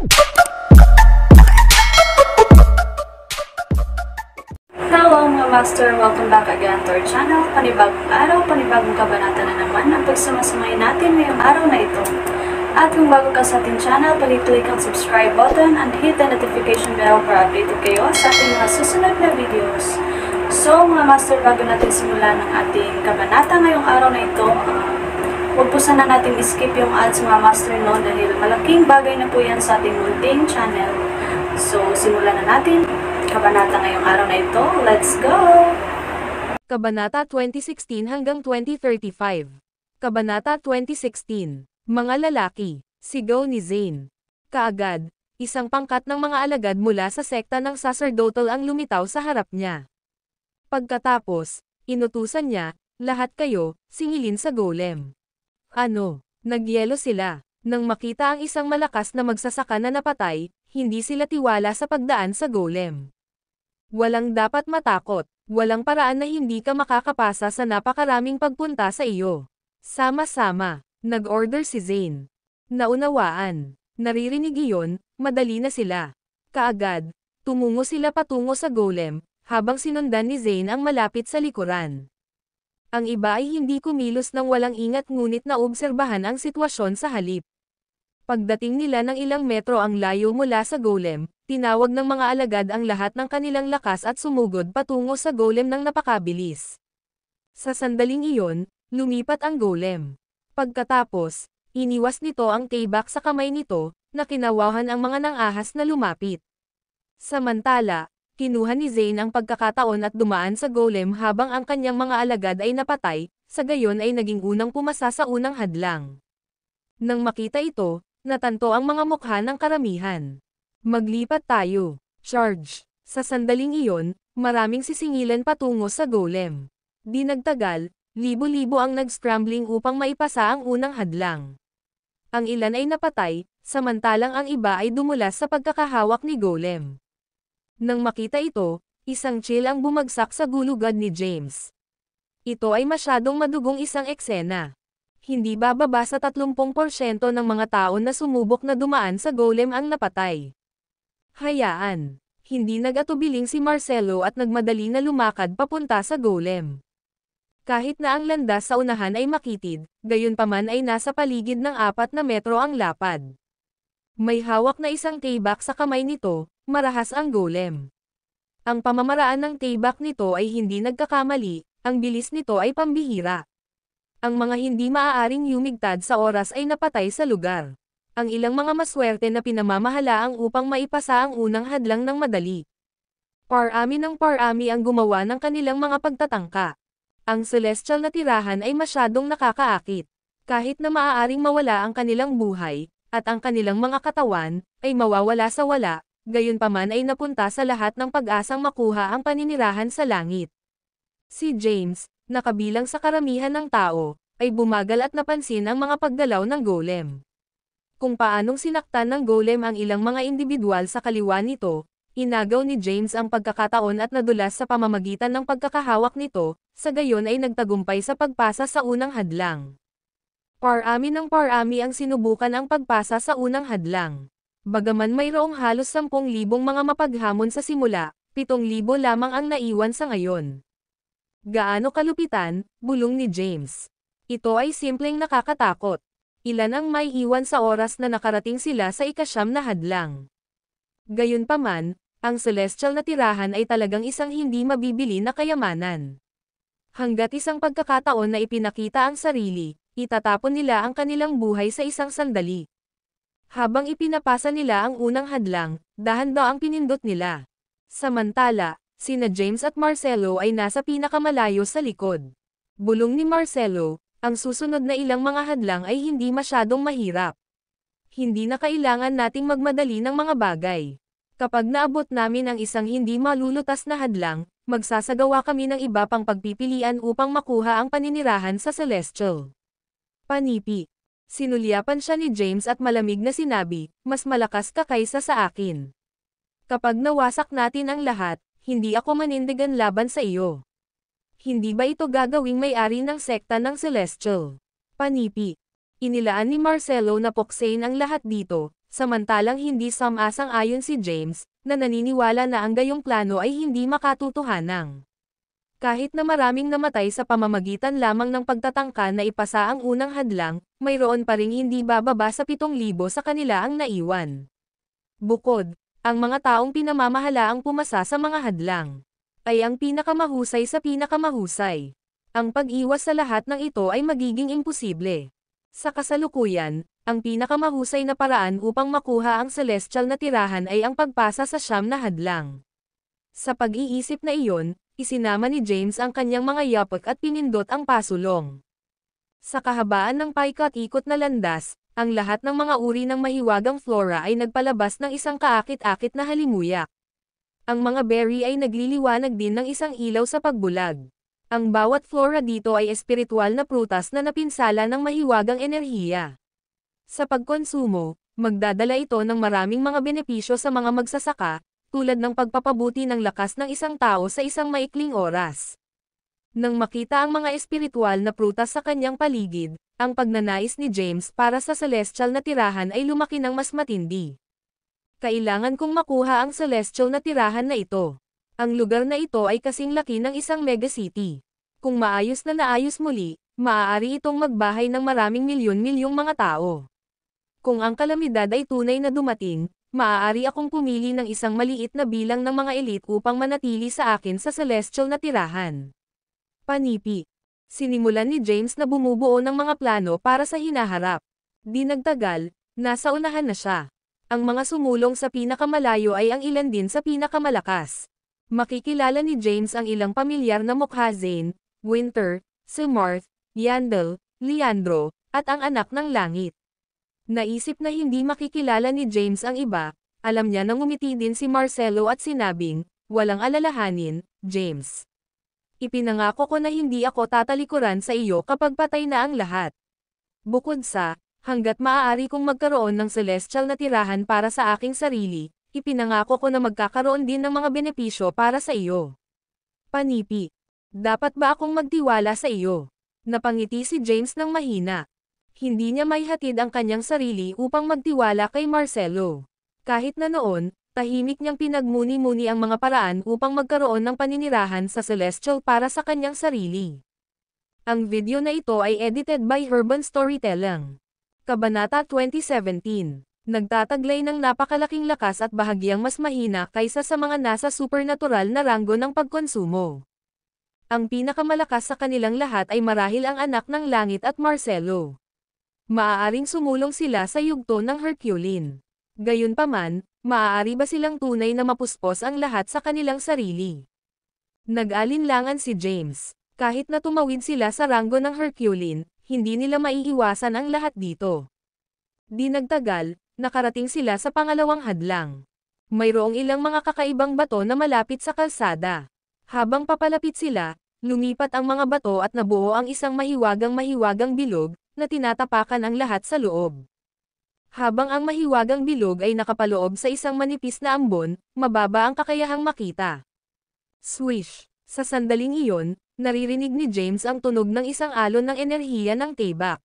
Hello mga master! Welcome back again to our channel. Panibagong araw, panibagong kabanata na naman ang pagsamasamayin natin ngayong araw na ito. At kung bago ka sa ating channel, pag-click ang subscribe button and hit the notification bell para updated kayo sa ating mga susunod na videos. So mga master, bago natin simulan ang ating kabanata ngayong araw na ito, huwag po sana natin skip yung ads mga master no, dahil malaking bagay na po yan sa ating munting channel. So simulan na natin kabanata ngayong araw na ito. Let's go! Kabanata 2016 hanggang 2035. Kabanata 2016. Mga lalaki. Sigaw ni Zane. Kaagad, isang pangkat ng mga alagad mula sa sekta ng sacerdotal ang lumitaw sa harap niya. Pagkatapos, inutusan niya, lahat kayo, singilin sa golem. Ano? Nagyelo sila. Nang makita ang isang malakas na magsasaka na napatay, hindi sila tiwala sa pagdaan sa golem. Walang dapat matakot, walang paraan na hindi ka makakapasa sa napakaraming pagpunta sa iyo. Sama-sama, nag-order si Zane. Naunawaan, naririnig iyon, madali na sila. Kaagad, tumungo sila patungo sa golem, habang sinundan ni Zane ang malapit sa likuran. Ang iba ay hindi kumilos ng walang ingat ngunit naobserbahan ang sitwasyon sa halip. Pagdating nila ng ilang metro ang layo mula sa golem, tinawag ng mga alagad ang lahat ng kanilang lakas at sumugod patungo sa golem ng napakabilis. Sa sandaling iyon, lumipat ang golem. Pagkatapos, iniwas nito ang taybak sa kamay nito, na kinawahan ang mga nangahas na lumapit. Samantala, kinuha ni Zane ang pagkakataon at dumaan sa golem habang ang kanyang mga alagad ay napatay, sa gayon ay naging unang pumasa sa unang hadlang. Nang makita ito, natanto ang mga mukha ng karamihan. Maglipat tayo. Charge. Sa sandaling iyon, maraming sisingilan patungo sa golem. Di nagtagal, libo-libo ang nag-scrambling upang maipasa ang unang hadlang. Ang ilan ay napatay, samantalang ang iba ay dumulas sa pagkakahawak ni golem. Nang makita ito, isang chill ang bumagsak sa gulugad ni James. Ito ay masyadong madugong isang eksena. Hindi bababa sa 30% ng mga tao na sumubok na dumaan sa golem ang napatay. Hayaan. Hindi nag-atubiling si Marcelo at nagmadali na lumakad papunta sa golem. Kahit na ang landas sa unahan ay makitid, gayunpaman ay nasa paligid ng 4 na metro ang lapad. May hawak na isang taybak sa kamay nito, marahas ang golem. Ang pamamaraan ng taybak nito ay hindi nagkakamali, ang bilis nito ay pambihira. Ang mga hindi maaaring yumigtad sa oras ay napatay sa lugar. Ang ilang mga maswerte na pinamamahalaang upang maipasa ang unang hadlang ng madali. Parami ng parami ang gumawa ng kanilang mga pagtatangka. Ang celestial na tirahan ay masyadong nakakaakit. Kahit na maaaring mawala ang kanilang buhay, at ang kanilang mga katawan, ay mawawala sa wala, gayunpaman ay napunta sa lahat ng pag-asang makuha ang paninirahan sa langit. Si James, nakabilang sa karamihan ng tao, ay bumagal at napansin ang mga paggalaw ng golem. Kung paanong sinaktan ng golem ang ilang mga individual sa kaliwa nito, inagaw ni James ang pagkakataon at nadulas sa pamamagitan ng pagkakahawak nito, sa gayon ay nagtagumpay sa pagpasa sa unang hadlang. Parami ng parami ang sinubukan ang pagpasa sa unang hadlang. Bagaman mayroong halos 10,000 mga mapaghamon sa simula, 7,000 lamang ang naiwan sa ngayon. Gaano kalupitan, bulong ni James. Ito ay simpleng nakakatakot. Ilan ang may iwan sa oras na nakarating sila sa ika-9 na hadlang. Gayunpaman, ang celestial na tirahan ay talagang isang hindi mabibili na kayamanan. Hanggat isang pagkakataon na ipinakita ang sarili, itatapon nila ang kanilang buhay sa isang sandali. Habang ipinapasa nila ang unang hadlang, dahan-dahan ang pinindot nila. Samantala, sina James at Marcelo ay nasa pinakamalayo sa likod. Bulong ni Marcelo, ang susunod na ilang mga hadlang ay hindi masyadong mahirap. Hindi na kailangan nating magmadali ng mga bagay. Kapag naabot namin ang isang hindi malulutas na hadlang, magsasagawa kami ng iba pang pagpipilian upang makuha ang paninirahan sa Celestial. Panipi. Sinulyapan siya ni James at malamig na sinabi, mas malakas ka kaysa sa akin. Kapag nawasak natin ang lahat, hindi ako manindigan laban sa iyo. Hindi ba ito gagawing may-ari ng sekta ng Celestial? Panipi. Inilaan ni Marcelo na puksain ang lahat dito, Samantalang hindi sumasang-ayon si James, na naniniwala na ang gayong plano ay hindi makatutuhanang. Kahit na maraming namatay sa pamamagitan lamang ng pagtatangka na ipasa ang unang hadlang, mayroon pa ring hindi bababa sa 7,000 sa kanila ang naiwan. Bukod, ang mga taong pinamamahalaang pumasa sa mga hadlang ay ang pinakamahusay sa pinakamahusay. Ang pag-iwas sa lahat ng ito ay magiging imposible. Sa kasalukuyan, ang pinakamahusay na paraan upang makuha ang celestial na tirahan ay ang pagpasa sa 9 na hadlang. Sa pag-iisip na iyon, isinama ni James ang kanyang mga yapak at pinindot ang pasulong. Sa kahabaan ng paikot-ikot na landas, ang lahat ng mga uri ng mahiwagang flora ay nagpalabas ng isang kaakit-akit na halimuyak. Ang mga berry ay nagliliwanag din ng isang ilaw sa pagbulag. Ang bawat flora dito ay espiritual na prutas na napinsala ng mahiwagang enerhiya. Sa pagkonsumo, magdadala ito ng maraming mga benepisyo sa mga magsasaka, tulad ng pagpapabuti ng lakas ng isang tao sa isang maikling oras. Nang makita ang mga espiritual na prutas sa kanyang paligid, ang pagnanais ni James para sa celestial na tirahan ay lumaki ng mas matindi. Kailangan kong makuha ang celestial na tirahan na ito. Ang lugar na ito ay kasing laki ng isang megacity. Kung maayos na naayos muli, maaari itong magbahay ng maraming milyon-milyong mga tao. Kung ang kalamidad ay tunay na dumating, maaari akong pumili ng isang maliit na bilang ng mga elite upang manatili sa akin sa celestial na tirahan. Panipi. Sinimulan ni James na bumubuo ng mga plano para sa hinaharap. Di nagtagal, nasa unahan na siya. Ang mga sumulong sa pinakamalayo ay ang ilan din sa pinakamalakas. Makikilala ni James ang ilang pamilyar na mukha: Zane, Winter, Simarth, Yandel, Leandro, at ang anak ng langit. Naisip na hindi makikilala ni James ang iba, alam niya nang ngumiti din si Marcelo at sinabing, "Walang alalahanin, James. Ipinangako ko na hindi ako tatalikuran sa iyo kapag patay na ang lahat. Bukod sa, hanggat maaari kong magkaroon ng celestial na tirahan para sa aking sarili, ipinangako ko na magkakaroon din ng mga benepisyo para sa iyo." Panipi. Dapat ba akong magtiwala sa iyo? Napangiti si James ng mahina. Hindi niya maihatid ang kanyang sarili upang magtiwala kay Marcelo. Kahit na noon, tahimik niyang pinagmuni-muni ang mga paraan upang magkaroon ng paninirahan sa Celestial para sa kanyang sarili. Ang video na ito ay edited by Urban Storytelling. Kabanata 2017. Nagtataglay ng napakalaking lakas at bahagyang mas mahina kaysa sa mga nasa supernatural na ranggo ng pagkonsumo. Ang pinakamalakas sa kanilang lahat ay marahil ang anak ng langit at Marcelo. Maaaring sumulong sila sa yugto ng Herculean. Gayunpaman, maaari ba silang tunay na mapuspos ang lahat sa kanilang sarili? Nag-alinlangan si James. Kahit na tumawid sila sa ranggo ng Herculean, hindi nila maiiwasan ang lahat dito. Di nagtagal, nakarating sila sa pangalawang hadlang. Mayroong ilang mga kakaibang bato na malapit sa kalsada. Habang papalapit sila, lumipat ang mga bato at nabuo ang isang mahiwagang bilog, na tinatapakan ang lahat sa loob. Habang ang mahiwagang bilog ay nakapaloob sa isang manipis na ambon, mababa ang kakayahang makita. Swish! Sa sandaling iyon, naririnig ni James ang tunog ng isang alon ng enerhiya ng Tayback.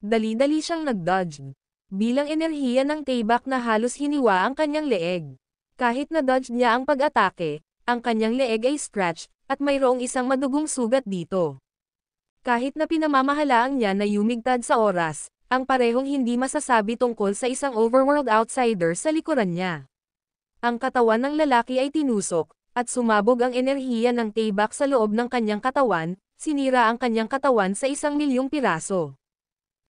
Dali-dali siyang nag-dodge. Bilang enerhiya ng Tayback na halos hiniwa ang kanyang leeg. Kahit na-dodge niya ang pag-atake, ang kanyang leeg ay scratch, at mayroong isang madugong sugat dito. Kahit na pinamamahalaang niya na yumigtad sa oras, ang parehong hindi masasabi tungkol sa isang overworld outsider sa likuran niya. Ang katawan ng lalaki ay tinusok, at sumabog ang enerhiya ng Tayback sa loob ng kanyang katawan, sinira ang kanyang katawan sa 1,000,000 piraso.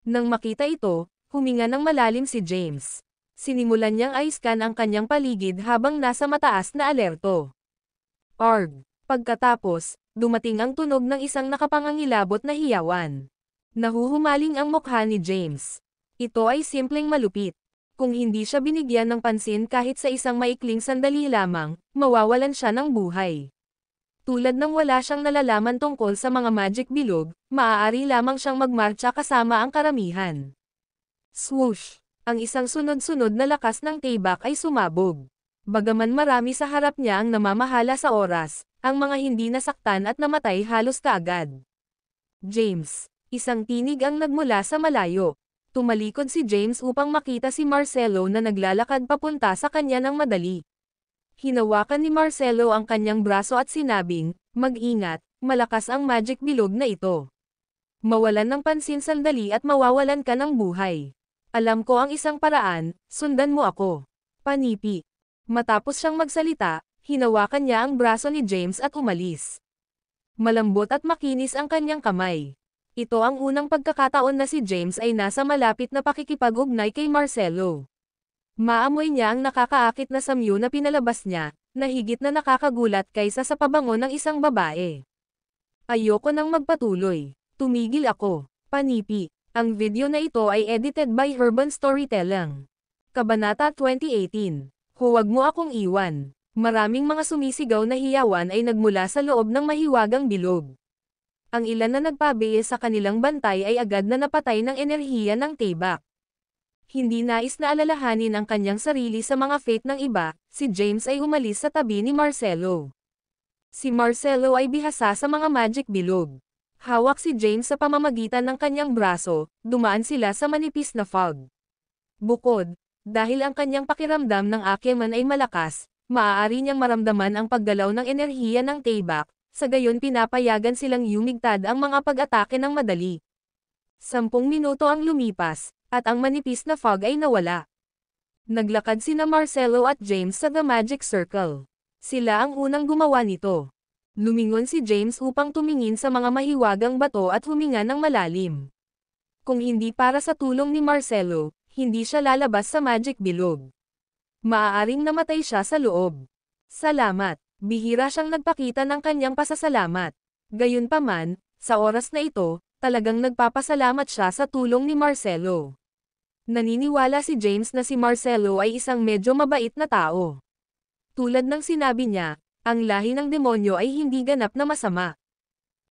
Nang makita ito, huminga ng malalim si James. Sinimulan niyang i-scan ang kanyang paligid habang nasa mataas na alerto. Arg! Pagkatapos, dumating ang tunog ng isang nakapangangilabot na hiyawan. Nahuhumaling ang mukha ni James. Ito ay simpleng malupit. Kung hindi siya binigyan ng pansin kahit sa isang maikling sandali lamang, mawawalan siya ng buhay. Tulad ng wala siyang nalalaman tungkol sa mga magic bilog, maaari lamang siyang magmarcha kasama ang karamihan. Swoosh! Ang isang sunod-sunod na lakas ng Tayback ay sumabog. Bagaman marami sa harap niya ang namamahala sa oras, ang mga hindi nasaktan at namatay halos kaagad. James, isang tinig ang nagmula sa malayo. Tumalikod si James upang makita si Marcelo na naglalakad papunta sa kanya ng madali. Hinawakan ni Marcelo ang kanyang braso at sinabing, "Mag-ingat, malakas ang magic bilog na ito. Mawalan ng pansin sandali at mawawalan ka ng buhay. Alam ko ang isang paraan, sundan mo ako." Panipi. Matapos siyang magsalita, hinawakan niya ang braso ni James at umalis. Malambot at makinis ang kanyang kamay. Ito ang unang pagkakataon na si James ay nasa malapit na pakikipag-ugnay kay Marcelo. Maamoy niya ang nakakaakit na samyo na pinalabas niya, na higit na nakakagulat kaysa sa pabango ng isang babae. Ayoko nang magpatuloy. Tumigil ako. Panipi. Ang video na ito ay edited by Urban Storytelling. Kabanata 2018. Huwag mo akong iwan. Maraming mga sumisigaw na hiyawan ay nagmula sa loob ng mahiwagang bilog. Ang ilan na nagpabiye sa kanilang bantay ay agad na napatay ng enerhiya ng tebak. Hindi nais na alalahanin ang kanyang sarili sa mga fate ng iba, si James ay umalis sa tabi ni Marcelo. Si Marcelo ay bihasa sa mga magic bilog. Hawak si James sa pamamagitan ng kanyang braso, dumaan sila sa manipis na fog. Bukod, dahil ang kanyang pakiramdam ng Akeman ay malakas, maaari niyang maramdaman ang paggalaw ng enerhiya ng tebak, sa gayon pinapayagan silang yumigtad ang mga pag-atake ng madali. 10 minuto ang lumipas, at ang manipis na fog ay nawala. Naglakad sina Marcelo at James sa The Magic Circle. Sila ang unang gumawa nito. Lumingon si James upang tumingin sa mga mahiwagang bato at huminga ng malalim. Kung hindi para sa tulong ni Marcelo, hindi siya lalabas sa magic bilog. Maaaring namatay siya sa loob. Salamat. Bihira siyang nagpakita ng kanyang pasasalamat. Gayunpaman, sa oras na ito, talagang nagpapasalamat siya sa tulong ni Marcelo. Naniniwala si James na si Marcelo ay isang medyo mabait na tao. Tulad ng sinabi niya, ang lahi ng demonyo ay hindi ganap na masama.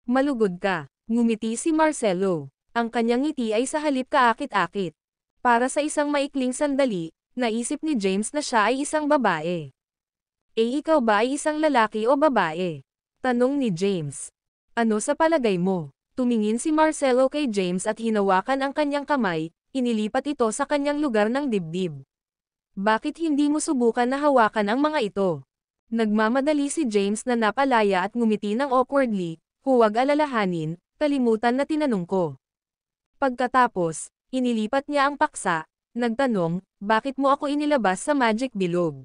Malugod ka, ngumiti si Marcelo. Ang kanyang ngiti ay sa halip kaakit-akit. Para sa isang maikling sandali, naisip ni James na siya ay isang babae. Ikaw ba ay isang lalaki o babae? Tanong ni James. Ano sa palagay mo? Tumingin si Marcelo kay James at hinawakan ang kanyang kamay, inilipat ito sa kanyang lugar ng dibdib. Bakit hindi mo subukan na hawakan ang mga ito? Nagmamadali si James na napalaya at ngumiti ng awkwardly, huwag alalahanin, kalimutan na tinanong ko. Pagkatapos, inilipat niya ang paksa, nagtanong, bakit mo ako inilabas sa magic bilog?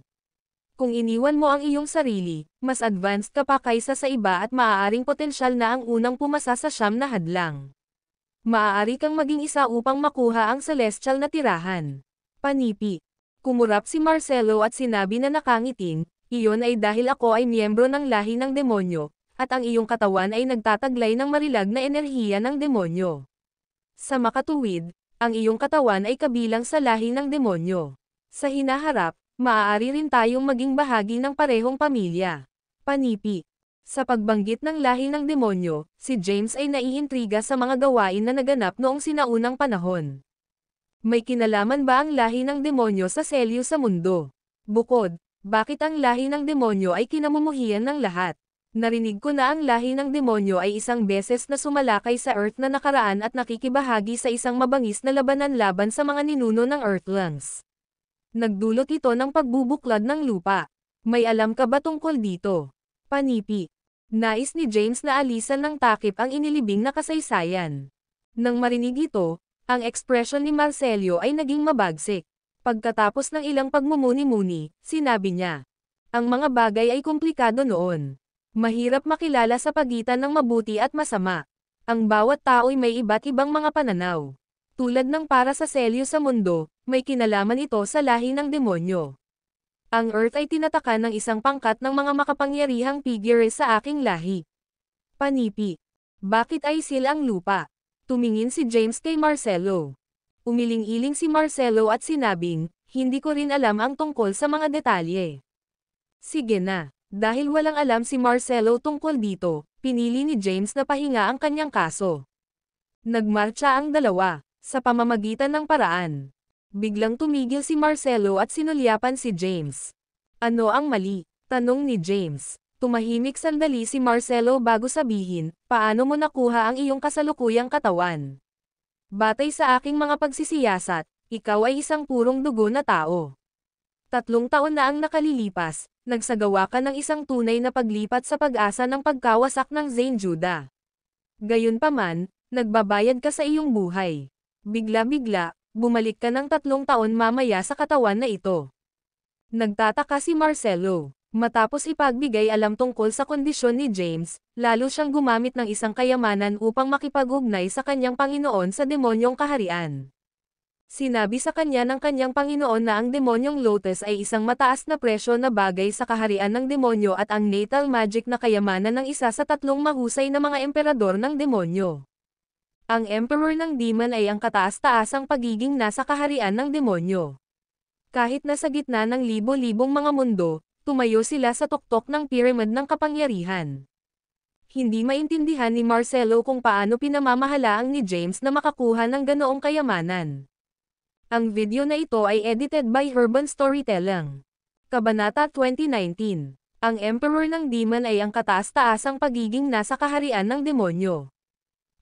Kung iniwan mo ang iyong sarili, mas advanced ka pa kaysa sa iba at maaaring potensyal na ang unang pumasa sa siyam na hadlang. Maaari kang maging isa upang makuha ang celestial na tirahan. Panipi. Kumurap si Marcelo at sinabi na nakangiting, iyon ay dahil ako ay miyembro ng lahi ng demonyo, at ang iyong katawan ay nagtataglay ng marilag na enerhiya ng demonyo. Sa makatuwid, ang iyong katawan ay kabilang sa lahi ng demonyo. Sa hinaharap, maaari rin tayong maging bahagi ng parehong pamilya. Panipi. Sa pagbanggit ng lahi ng demonyo, si James ay naiintriga sa mga gawain na naganap noong sinaunang panahon. May kinalaman ba ang lahi ng demonyo sa selyo sa mundo? Bukod, bakit ang lahi ng demonyo ay kinamumuhian ng lahat? Narinig ko na ang lahi ng demonyo ay isang beses na sumalakay sa Earth na nakaraan at nakikibahagi sa isang mabangis na labanan laban sa mga ninuno ng Earthlings. Nagdulot ito ng pagbubuklad ng lupa. May alam ka ba tungkol dito? Panipi. Nais ni James na alisan ng takip ang inilibing na kasaysayan. Nang marinig ito, ang ekspresyon ni Marcelo ay naging mabagsik. Pagkatapos ng ilang pagmumuni-muni, sinabi niya, ang mga bagay ay komplikado noon. Mahirap makilala sa pagitan ng mabuti at masama. Ang bawat tao'y may iba't ibang mga pananaw. Tulad ng para sa selyo sa mundo, may kinalaman ito sa lahi ng demonyo. Ang Earth ay tinatakan ng isang pangkat ng mga makapangyarihang figure sa aking lahi. Panipi. Bakit ay sil ang lupa? Tumingin si James kay Marcelo. Umiling-iling si Marcelo at sinabing, hindi ko rin alam ang tungkol sa mga detalye. Sige na, dahil walang alam si Marcelo tungkol dito, pinili ni James na pahinga ang kanyang kaso. Nagmarcha ang dalawa, sa pamamagitan ng paraan. Biglang tumigil si Marcelo at sinulyapan si James. Ano ang mali? Tanong ni James. Tumahimik sandali si Marcelo bago sabihin, paano mo nakuha ang iyong kasalukuyang katawan? Batay sa aking mga pagsisiyasat, ikaw ay isang purong dugo na tao. 3 taon na ang nakalilipas, nagsagawa ka ng isang tunay na paglipat sa pag-asa ng pagkawasak ng Zane Judah. Gayunpaman, nagbabayad ka sa iyong buhay. Bigla-bigla, bumalik ka ng 3 taon mamaya sa katawan na ito. Nagtataka si Marcelo. Matapos ipagbigay alam tungkol sa kondisyon ni James, lalo siyang gumamit ng isang kayamanan upang makipag-ugnay sa kanyang Panginoon sa demonyong kaharian. Sinabi sa kanya ng kanyang Panginoon na ang demonyong Lotus ay isang mataas na presyo na bagay sa kaharian ng demonyo at ang natal magic na kayamanan ng isa sa 3 mahusay na mga emperador ng demonyo. Ang emperor ng demon ay ang kataas-taasang pagiging nasa kaharian ng demonyo. Kahit nasa gitna ng libo-libong mga mundo, tumayo sila sa tuktok ng pyramid ng kapangyarihan. Hindi maintindihan ni Marcelo kung paano pinamamahalaang ni James na makakuha ng ganoong kayamanan. Ang video na ito ay edited by Urban Storytelling. Kabanata 2019. Ang Emperor ng Demon ay ang kataas-taasang pagiging nasa kaharian ng demonyo.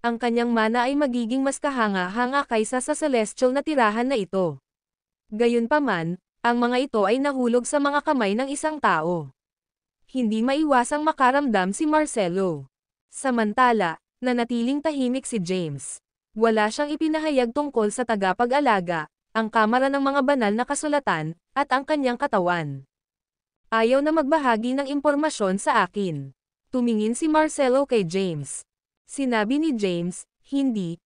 Ang kanyang mana ay magiging mas kahanga-hanga kaysa sa celestial na tirahan na ito. Gayunpaman, ang mga ito ay nahulog sa mga kamay ng isang tao. Hindi maiwasang makaramdam si Marcelo. Samantala, nanatiling tahimik si James. Wala siyang ipinahayag tungkol sa tagapag-alaga, ang kamara ng mga banal na kasulatan, at ang kanyang katawan. Ayaw na magbahagi ng impormasyon sa akin. Tumingin si Marcelo kay James. Sinabi ni James, hindi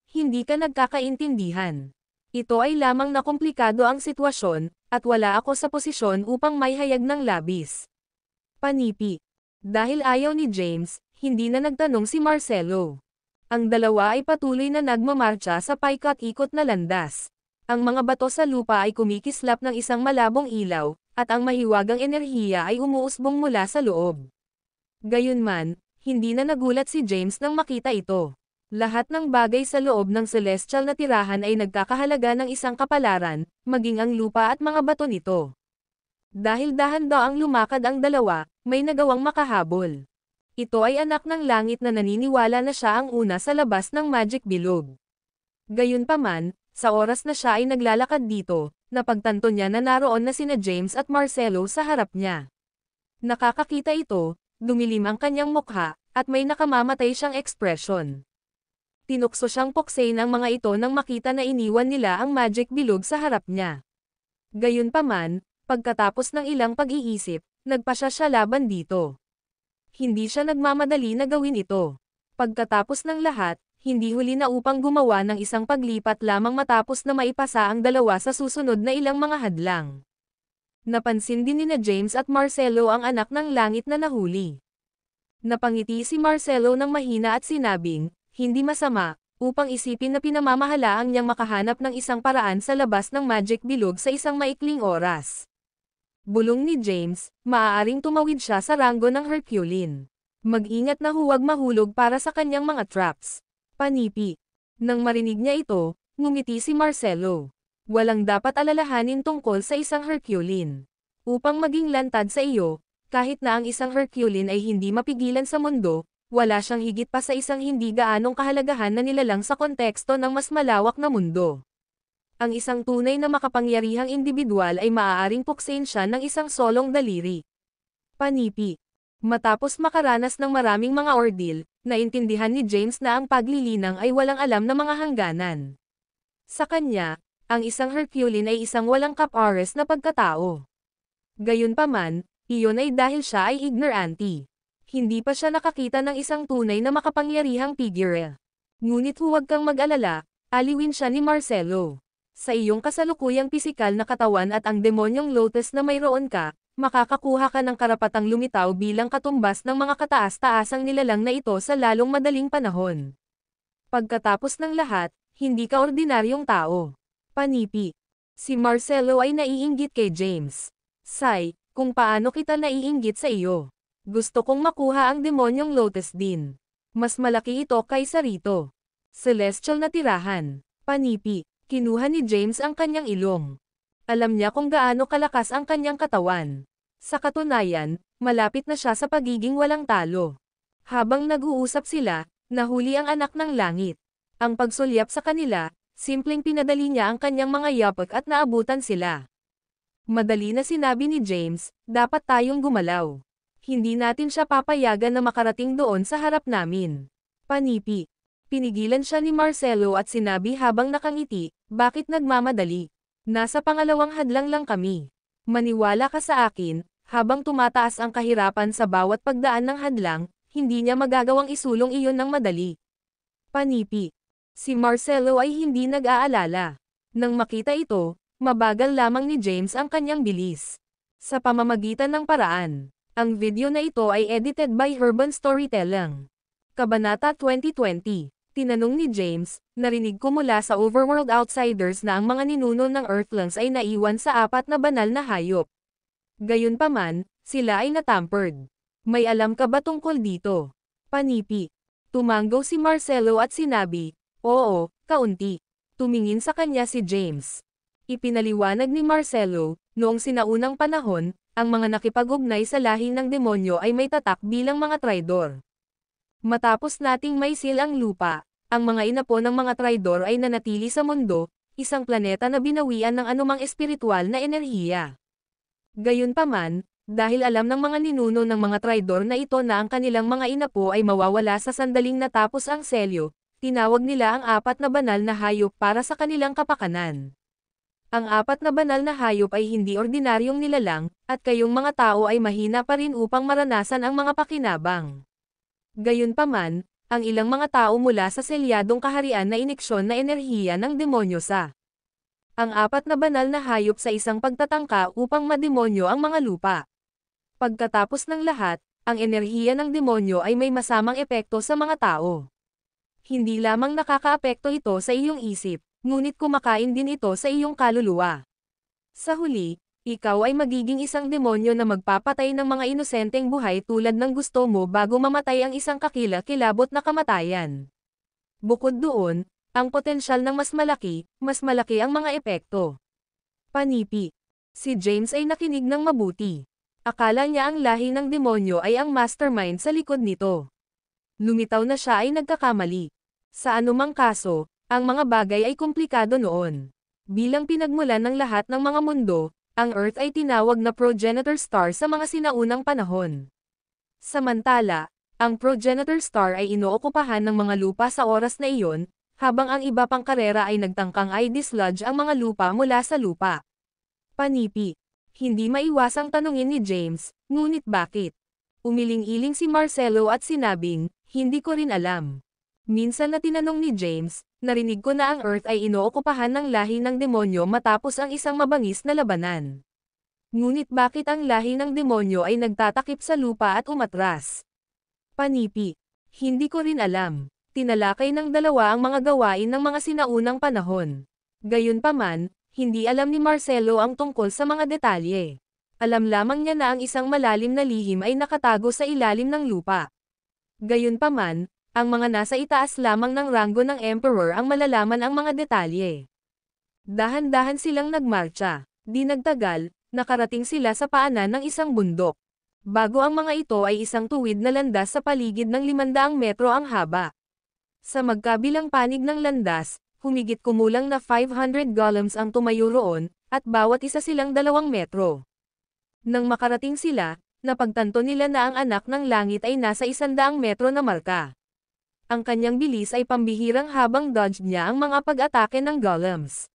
ka nagkakaintindihan. Ito ay lamang na komplikado ang sitwasyon, at wala ako sa posisyon upang maihayag ng labis. Panipi. Dahil ayaw ni James, hindi na nagtanong si Marcelo. Ang dalawa ay patuloy na nagmamarcha sa paikot-ikot na landas. Ang mga bato sa lupa ay kumikislap ng isang malabong ilaw, at ang mahiwagang enerhiya ay umuusbong mula sa loob. Gayunman, hindi na nagulat si James nang makita ito. Lahat ng bagay sa loob ng celestial na tirahan ay nagkakahalaga ng isang kapalaran, maging ang lupa at mga bato nito. Dahil dahan-daang lumakad ang dalawa, may nagawang makahabol. Ito ay anak ng langit na naniniwala na siya ang una sa labas ng magic bilog. Gayunpaman, sa oras na siya ay naglalakad dito, napagtanto niya na naroon na sina James at Marcelo sa harap niya. Nakakakita ito, dumilim ang kanyang mukha, at may nakamamatay siyang ekspresyon. Tinukso siyang puksain ang mga ito nang makita na iniwan nila ang magic bilog sa harap niya. Gayunpaman, pagkatapos ng ilang pag-iisip, nagpasya siya laban dito. Hindi siya nagmamadali na gawin ito. Pagkatapos ng lahat, hindi huli na upang gumawa ng isang paglipat lamang matapos na maipasa ang dalawa sa susunod na ilang mga hadlang. Napansin din ni James at Marcelo ang anak ng langit na nahuli. Napangiti si Marcelo ng mahina at sinabing, hindi masama, upang isipin na pinamamahalaang niyang makahanap ng isang paraan sa labas ng magic bilog sa isang maikling oras. Bulong ni James, maaaring tumawid siya sa ranggo ng Herculean. Mag-ingat na huwag mahulog para sa kanyang mga traps. Panipi. Nang marinig niya ito, ngumiti si Marcelo. Walang dapat alalahanin tungkol sa isang Herculean. Upang maging lantad sa iyo, kahit na ang isang Herculean ay hindi mapigilan sa mundo, wala siyang higit pa sa isang hindi gaanong kahalagahan na nilalang sa konteksto ng mas malawak na mundo. Ang isang tunay na makapangyarihang individual ay maaaring puksain siya ng isang solong daliri. Panipi. Matapos makaranas ng maraming mga ordeal, naintindihan ni James na ang paglilinang ay walang alam na mga hangganan. Sa kanya, ang isang Herculean ay isang walang kapares na pagkatao. Gayunpaman, iyon ay dahil siya ay ignorante. Hindi pa siya nakakita ng isang tunay na makapangyarihang figure. Ngunit huwag kang mag-alala, aliwin siya ni Marcelo. Sa iyong kasalukuyang pisikal na katawan at ang demonyong Lotus na mayroon ka, makakakuha ka ng karapatang lumitaw bilang katumbas ng mga kataas-taasang nilalang na ito sa lalong madaling panahon. Pagkatapos ng lahat, hindi ka ordinaryong tao. Panipi. Si Marcelo ay naiinggit kay James. Say, kung paano kita naiinggit sa iyo. Gusto kong makuha ang demonyong Lotus din. Mas malaki ito kaysa rito. Celestial na tirahan. Panipi. Kinuha ni James ang kanyang ilong. Alam niya kung gaano kalakas ang kanyang katawan. Sa katunayan, malapit na siya sa pagiging walang talo. Habang nag-uusap sila, nahuli ang anak ng langit. Ang pagsulyap sa kanila, simpleng pinadali niya ang kanyang mga yapak at naabutan sila. Madali na sinabi ni James, dapat tayong gumalaw. Hindi natin siya papayagan na makarating doon sa harap namin. Panipi. Pinigilan siya ni Marcelo at sinabi habang nakangiti, bakit nagmamadali? Nasa pangalawang hadlang lang kami. Maniwala ka sa akin, habang tumataas ang kahirapan sa bawat pagdaan ng hadlang, hindi niya magagawang isulong iyon ng madali. Panipi. Si Marcelo ay hindi nag-aalala. Nang makita ito, mabagal lamang ni James ang kanyang bilis. Sa pamamagitan ng paraan. Ang video na ito ay edited by Urban Storytelling. Kabanata 2020. Tinanong ni James, narinig ko mula sa Overworld Outsiders na ang mga ninuno ng Earthlings ay naiwan sa 4 na banal na hayop. Gayunpaman, sila ay natampered. May alam ka ba tungkol dito? Panipi. Tumanggaw si Marcelo at sinabi, oo, kaunti. Tumingin sa kanya si James. Ipinaliwanag ni Marcelo, noong sinaunang panahon, ang mga nakipag-ugnay sa lahi ng demonyo ay may tatak bilang mga traidor. Matapos nating maisil ang lupa, ang mga inapo ng mga traidor ay nanatili sa mundo, isang planeta na binawian ng anumang espiritual na enerhiya. Gayunpaman, dahil alam ng mga ninuno ng mga traidor na ito na ang kanilang mga inapo ay mawawala sa sandaling natapos ang selyo, tinawag nila ang 4 na banal na hayop para sa kanilang kapakanan. Ang 4 na banal na hayop ay hindi ordinaryong nilalang, at kayong mga tao ay mahina pa rin upang maranasan ang mga pakinabang. Gayunpaman, ang ilang mga tao mula sa selyadong kaharian na ineksyon na enerhiya ng demonyo sa ang 4 na banal na hayop sa isang pagtatangka upang mademonyo ang mga lupa. Pagkatapos ng lahat, ang enerhiya ng demonyo ay may masamang epekto sa mga tao. Hindi lamang nakakaapekto ito sa iyong isip, ngunit kumakain din ito sa iyong kaluluwa. Sa huli, ikaw ay magiging isang demonyo na magpapatay ng mga inosenteng buhay tulad ng gusto mo bago mamatay ang isang kakila-kilabot na kamatayan. Bukod doon, ang potensyal ng mas malaki ang mga epekto. Panipi. Si James ay nakinig ng mabuti. Akala niya ang lahi ng demonyo ay ang mastermind sa likod nito. Lumitaw na siya ay nagkakamali. Sa anumang kaso, ang mga bagay ay komplikado noon. Bilang pinagmulan ng lahat ng mga mundo, ang Earth ay tinawag na progenitor star sa mga sinaunang panahon. Samantala, ang progenitor star ay inookupahan ng mga lupa sa oras na iyon, habang ang iba pang karera ay nagtangkang i-dislodge ang mga lupa mula sa lupa. Panipi. Hindi maiwasang tanungin ni James, ngunit bakit? Umiling-iling si Marcelo at sinabing, hindi ko rin alam. Minsan na tinanong ni James, narinig ko na ang Earth ay inookupahan ng lahi ng demonyo matapos ang isang mabangis na labanan. Ngunit bakit ang lahi ng demonyo ay nagtatakip sa lupa at umatras? Panipi. Hindi ko rin alam. Tinalakay ng dalawa ang mga gawain ng mga sinaunang panahon. Gayunpaman, hindi alam ni Marcelo ang tungkol sa mga detalye. Alam lamang niya na ang isang malalim na lihim ay nakatago sa ilalim ng lupa. Gayunpaman, ang mga nasa itaas lamang ng ranggo ng Emperor ang malalaman ang mga detalye. Dahan-dahan silang nagmarcha. Di nagtagal, nakarating sila sa paanan ng isang bundok. Bago ang mga ito ay isang tuwid na landas sa paligid ng 500 metro ang haba. Sa magkabilang panig ng landas, humigit kumulang na 500 golems ang tumayo roon, at bawat isa silang 2 metro. Nang makarating sila, napagtanto nila na ang anak ng langit ay nasa 100 metro na marka. Ang kanyang bilis ay pambihirang habang dodge niya ang mga pag-atake ng golems.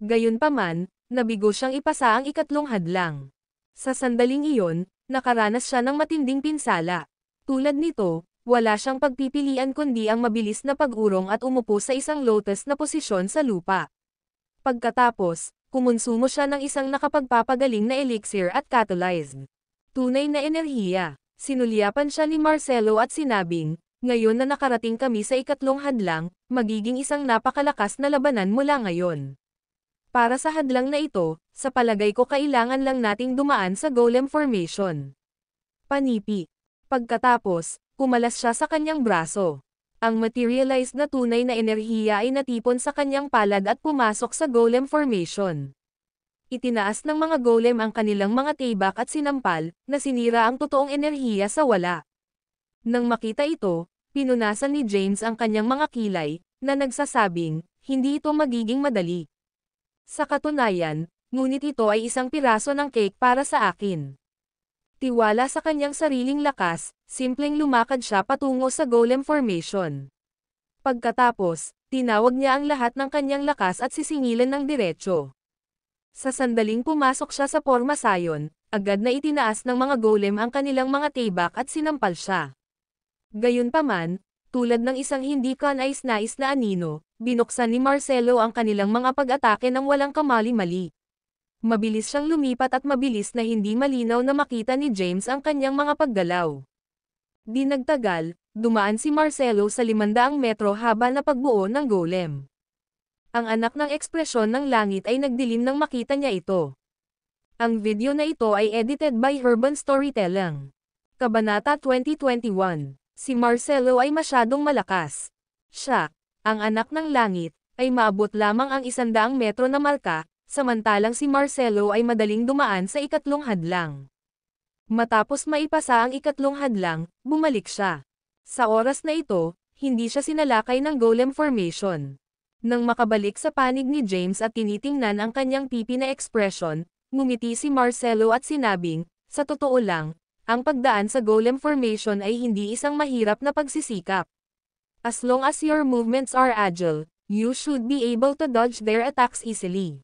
Gayunpaman, nabigo siyang ipasa ang 3 hadlang. Sa sandaling iyon, nakaranas siya ng matinding pinsala. Tulad nito, wala siyang pagpipilian kundi ang mabilis na pag-urong at umupo sa isang lotus na posisyon sa lupa. Pagkatapos, kumonsumo siya ng isang nakapagpapagaling na elixir at catalyzed. Tunay na enerhiya. Sinulyapan siya ni Marcelo at sinabing, ngayon na nakarating kami sa 3 hadlang, magiging isang napakalakas na labanan mula ngayon. Para sa hadlang na ito, sa palagay ko kailangan lang nating dumaan sa golem formation. Panipi. Pagkatapos, kumalas siya sa kanyang braso. Ang materialized na tunay na enerhiya ay natipon sa kanyang palad at pumasok sa golem formation. Itinaas ng mga golem ang kanilang mga tibak at sinampal, na sinira ang totoong enerhiya sa wala. Nang makita ito, pinunasan ni James ang kanyang mga kilay, na nagsasabing, hindi ito magiging madali. Sa katunayan, ngunit ito ay isang piraso ng cake para sa akin. Tiwala sa kanyang sariling lakas, simpleng lumakad siya patungo sa golem formation. Pagkatapos, tinawag niya ang lahat ng kanyang lakas at sisingilan ng diretso. Sa sandaling pumasok siya sa pormasayon, agad na itinaas ng mga golem ang kanilang mga tibak at sinampal siya. Gayunpaman, tulad ng isang hindi kanais-nais na anino, binuksan ni Marcelo ang kanilang mga pag-atake ng walang kamali-mali. Mabilis siyang lumipat at mabilis na hindi malinaw na makita ni James ang kanyang mga paggalaw. Di nagtagal, dumaan si Marcelo sa 500 metro haba na pagbuo ng golem. Ang anak ng ekspresyon ng langit ay nagdilim nang makita niya ito. Ang video na ito ay edited by Urban Storytelling. Kabanata 2021. Si Marcelo ay masyadong malakas. Siya, ang anak ng langit, ay maabot lamang ang 100 metro na marka, samantalang si Marcelo ay madaling dumaan sa ikatlong hadlang. Matapos maipasa ang ikatlong hadlang, bumalik siya. Sa oras na ito, hindi siya sinalakay ng golem formation. Nang makabalik sa panig ni James at tinitingnan ang kanyang pipi na ekspresyon, ngumiti si Marcelo at sinabing, sa totoo lang, ang pagdaan sa golem formation ay hindi isang mahirap na pagsisikap. As long as your movements are agile, you should be able to dodge their attacks easily.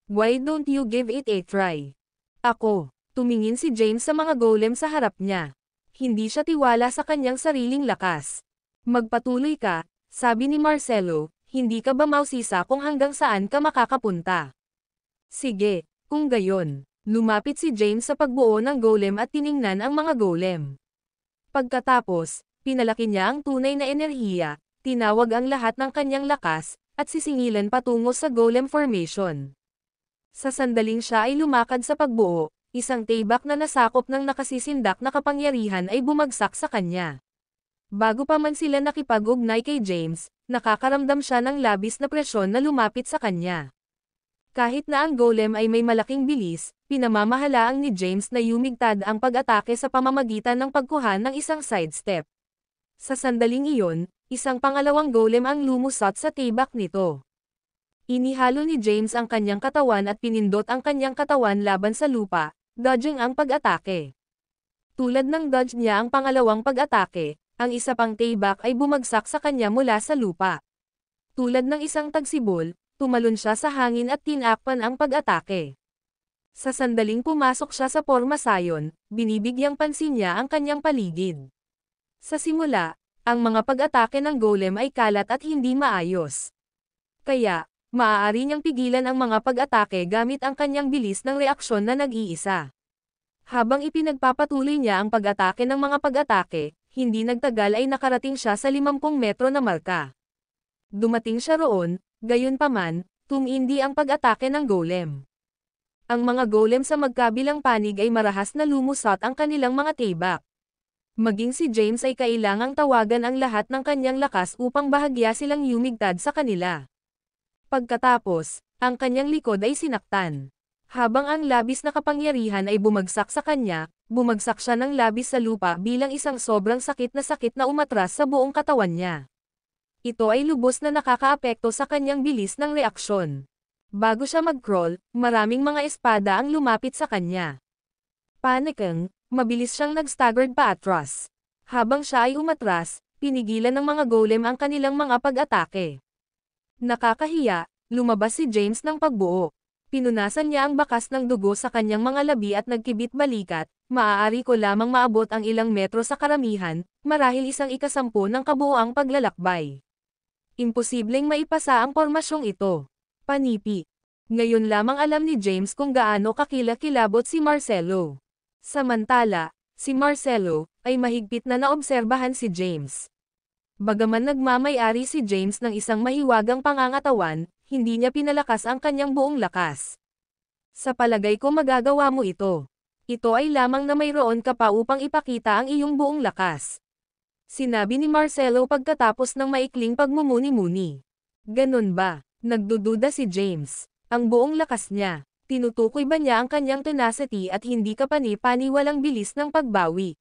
Why don't you give it a try? Ako, tumingin si James sa mga golem sa harap niya. Hindi siya tiwala sa kanyang sariling lakas. Magpatuloy ka, sabi ni Marcelo, hindi ka ba mausisa kung hanggang saan ka makakapunta? Sige, kung gayon. Lumapit si James sa pagbuo ng golem at tiningnan ang mga golem. Pagkatapos, pinalaki niya ang tunay na enerhiya, tinawag ang lahat ng kanyang lakas, at sisingilan patungo sa golem formation. Sa sandaling siya ay lumakad sa pagbuo, isang tibak na nasakop ng nakasisindak na kapangyarihan ay bumagsak sa kanya. Bago pa man sila nakipag-ugnay kay James, nakakaramdam siya ng labis na presyon na lumapit sa kanya. Kahit na ang golem ay may malaking bilis, pinamamahalaang ni James na yumigtad ang pag-atake sa pamamagitan ng pagkuha ng isang sidestep. Sa sandaling iyon, isang pangalawang golem ang lumusot sa tibak nito. Inihalo ni James ang kanyang katawan at pinindot ang kanyang katawan laban sa lupa, dodging ang pag-atake. Tulad ng dodge niya ang pangalawang pag-atake, ang isa pang tibak ay bumagsak sa kanya mula sa lupa. Tulad ng isang tagsibol, tumalon siya sa hangin at tinakpan ang pag-atake. Sa sandaling pumasok siya sa pormasayon, binibigyang pansin niya ang kanyang paligid. Sa simula, ang mga pag-atake ng golem ay kalat at hindi maayos. Kaya, maaari niyang pigilan ang mga pag-atake gamit ang kanyang bilis ng reaksyon na nag-iisa. Habang ipinagpapatuloy niya ang pag-atake ng mga pag-atake, hindi nagtagal ay nakarating siya sa 50 metro na marka. Dumating siya roon, gayunpaman, tumindi ang pag-atake ng golem. Ang mga golem sa magkabilang panig ay marahas na lumusot ang kanilang mga tibak. Maging si James ay kailangang tawagan ang lahat ng kanyang lakas upang bahagya silang yumigtad sa kanila. Pagkatapos, ang kanyang likod ay sinaktan. Habang ang labis na kapangyarihan ay bumagsak sa kanya, bumagsak siya ng labis sa lupa bilang isang sobrang sakit na umatras sa buong katawan niya. Ito ay lubos na nakakaapekto sa kanyang bilis ng reaksyon. Bago siya mag-crawl, maraming mga espada ang lumapit sa kanya. Panikang, mabilis siyang nag-staggered paatras. Habang siya ay umatras, pinigilan ng mga golem ang kanilang mga pag-atake. Nakakahiya, lumabas si James ng pagbuo. Pinunasan niya ang bakas ng dugo sa kanyang mga labi at nagkibit balikat, maaari ko lamang maabot ang ilang metro sa karamihan, marahil 1/10 ng kabuoang paglalakbay. Imposibleng maipasa ang pormasyong ito. Panipi. Ngayon lamang alam ni James kung gaano kakilakilabot si Marcelo. Samantala, si Marcelo, ay mahigpit na naobserbahan si James. Bagaman nagmamay-ari si James ng isang mahiwagang pangangatawan, hindi niya pinalakas ang kanyang buong lakas. Sa palagay ko magagawa mo ito. Ito ay lamang na mayroon ka pa upang ipakita ang iyong buong lakas. Sinabi ni Marcelo pagkatapos ng maikling pagmumuni-muni. Ganun ba? Nagdududa si James. Ang buong lakas niya. Tinutukoy ba niya ang kanyang tenacity at hindi kapani-paniwalang bilis ng pagbawi?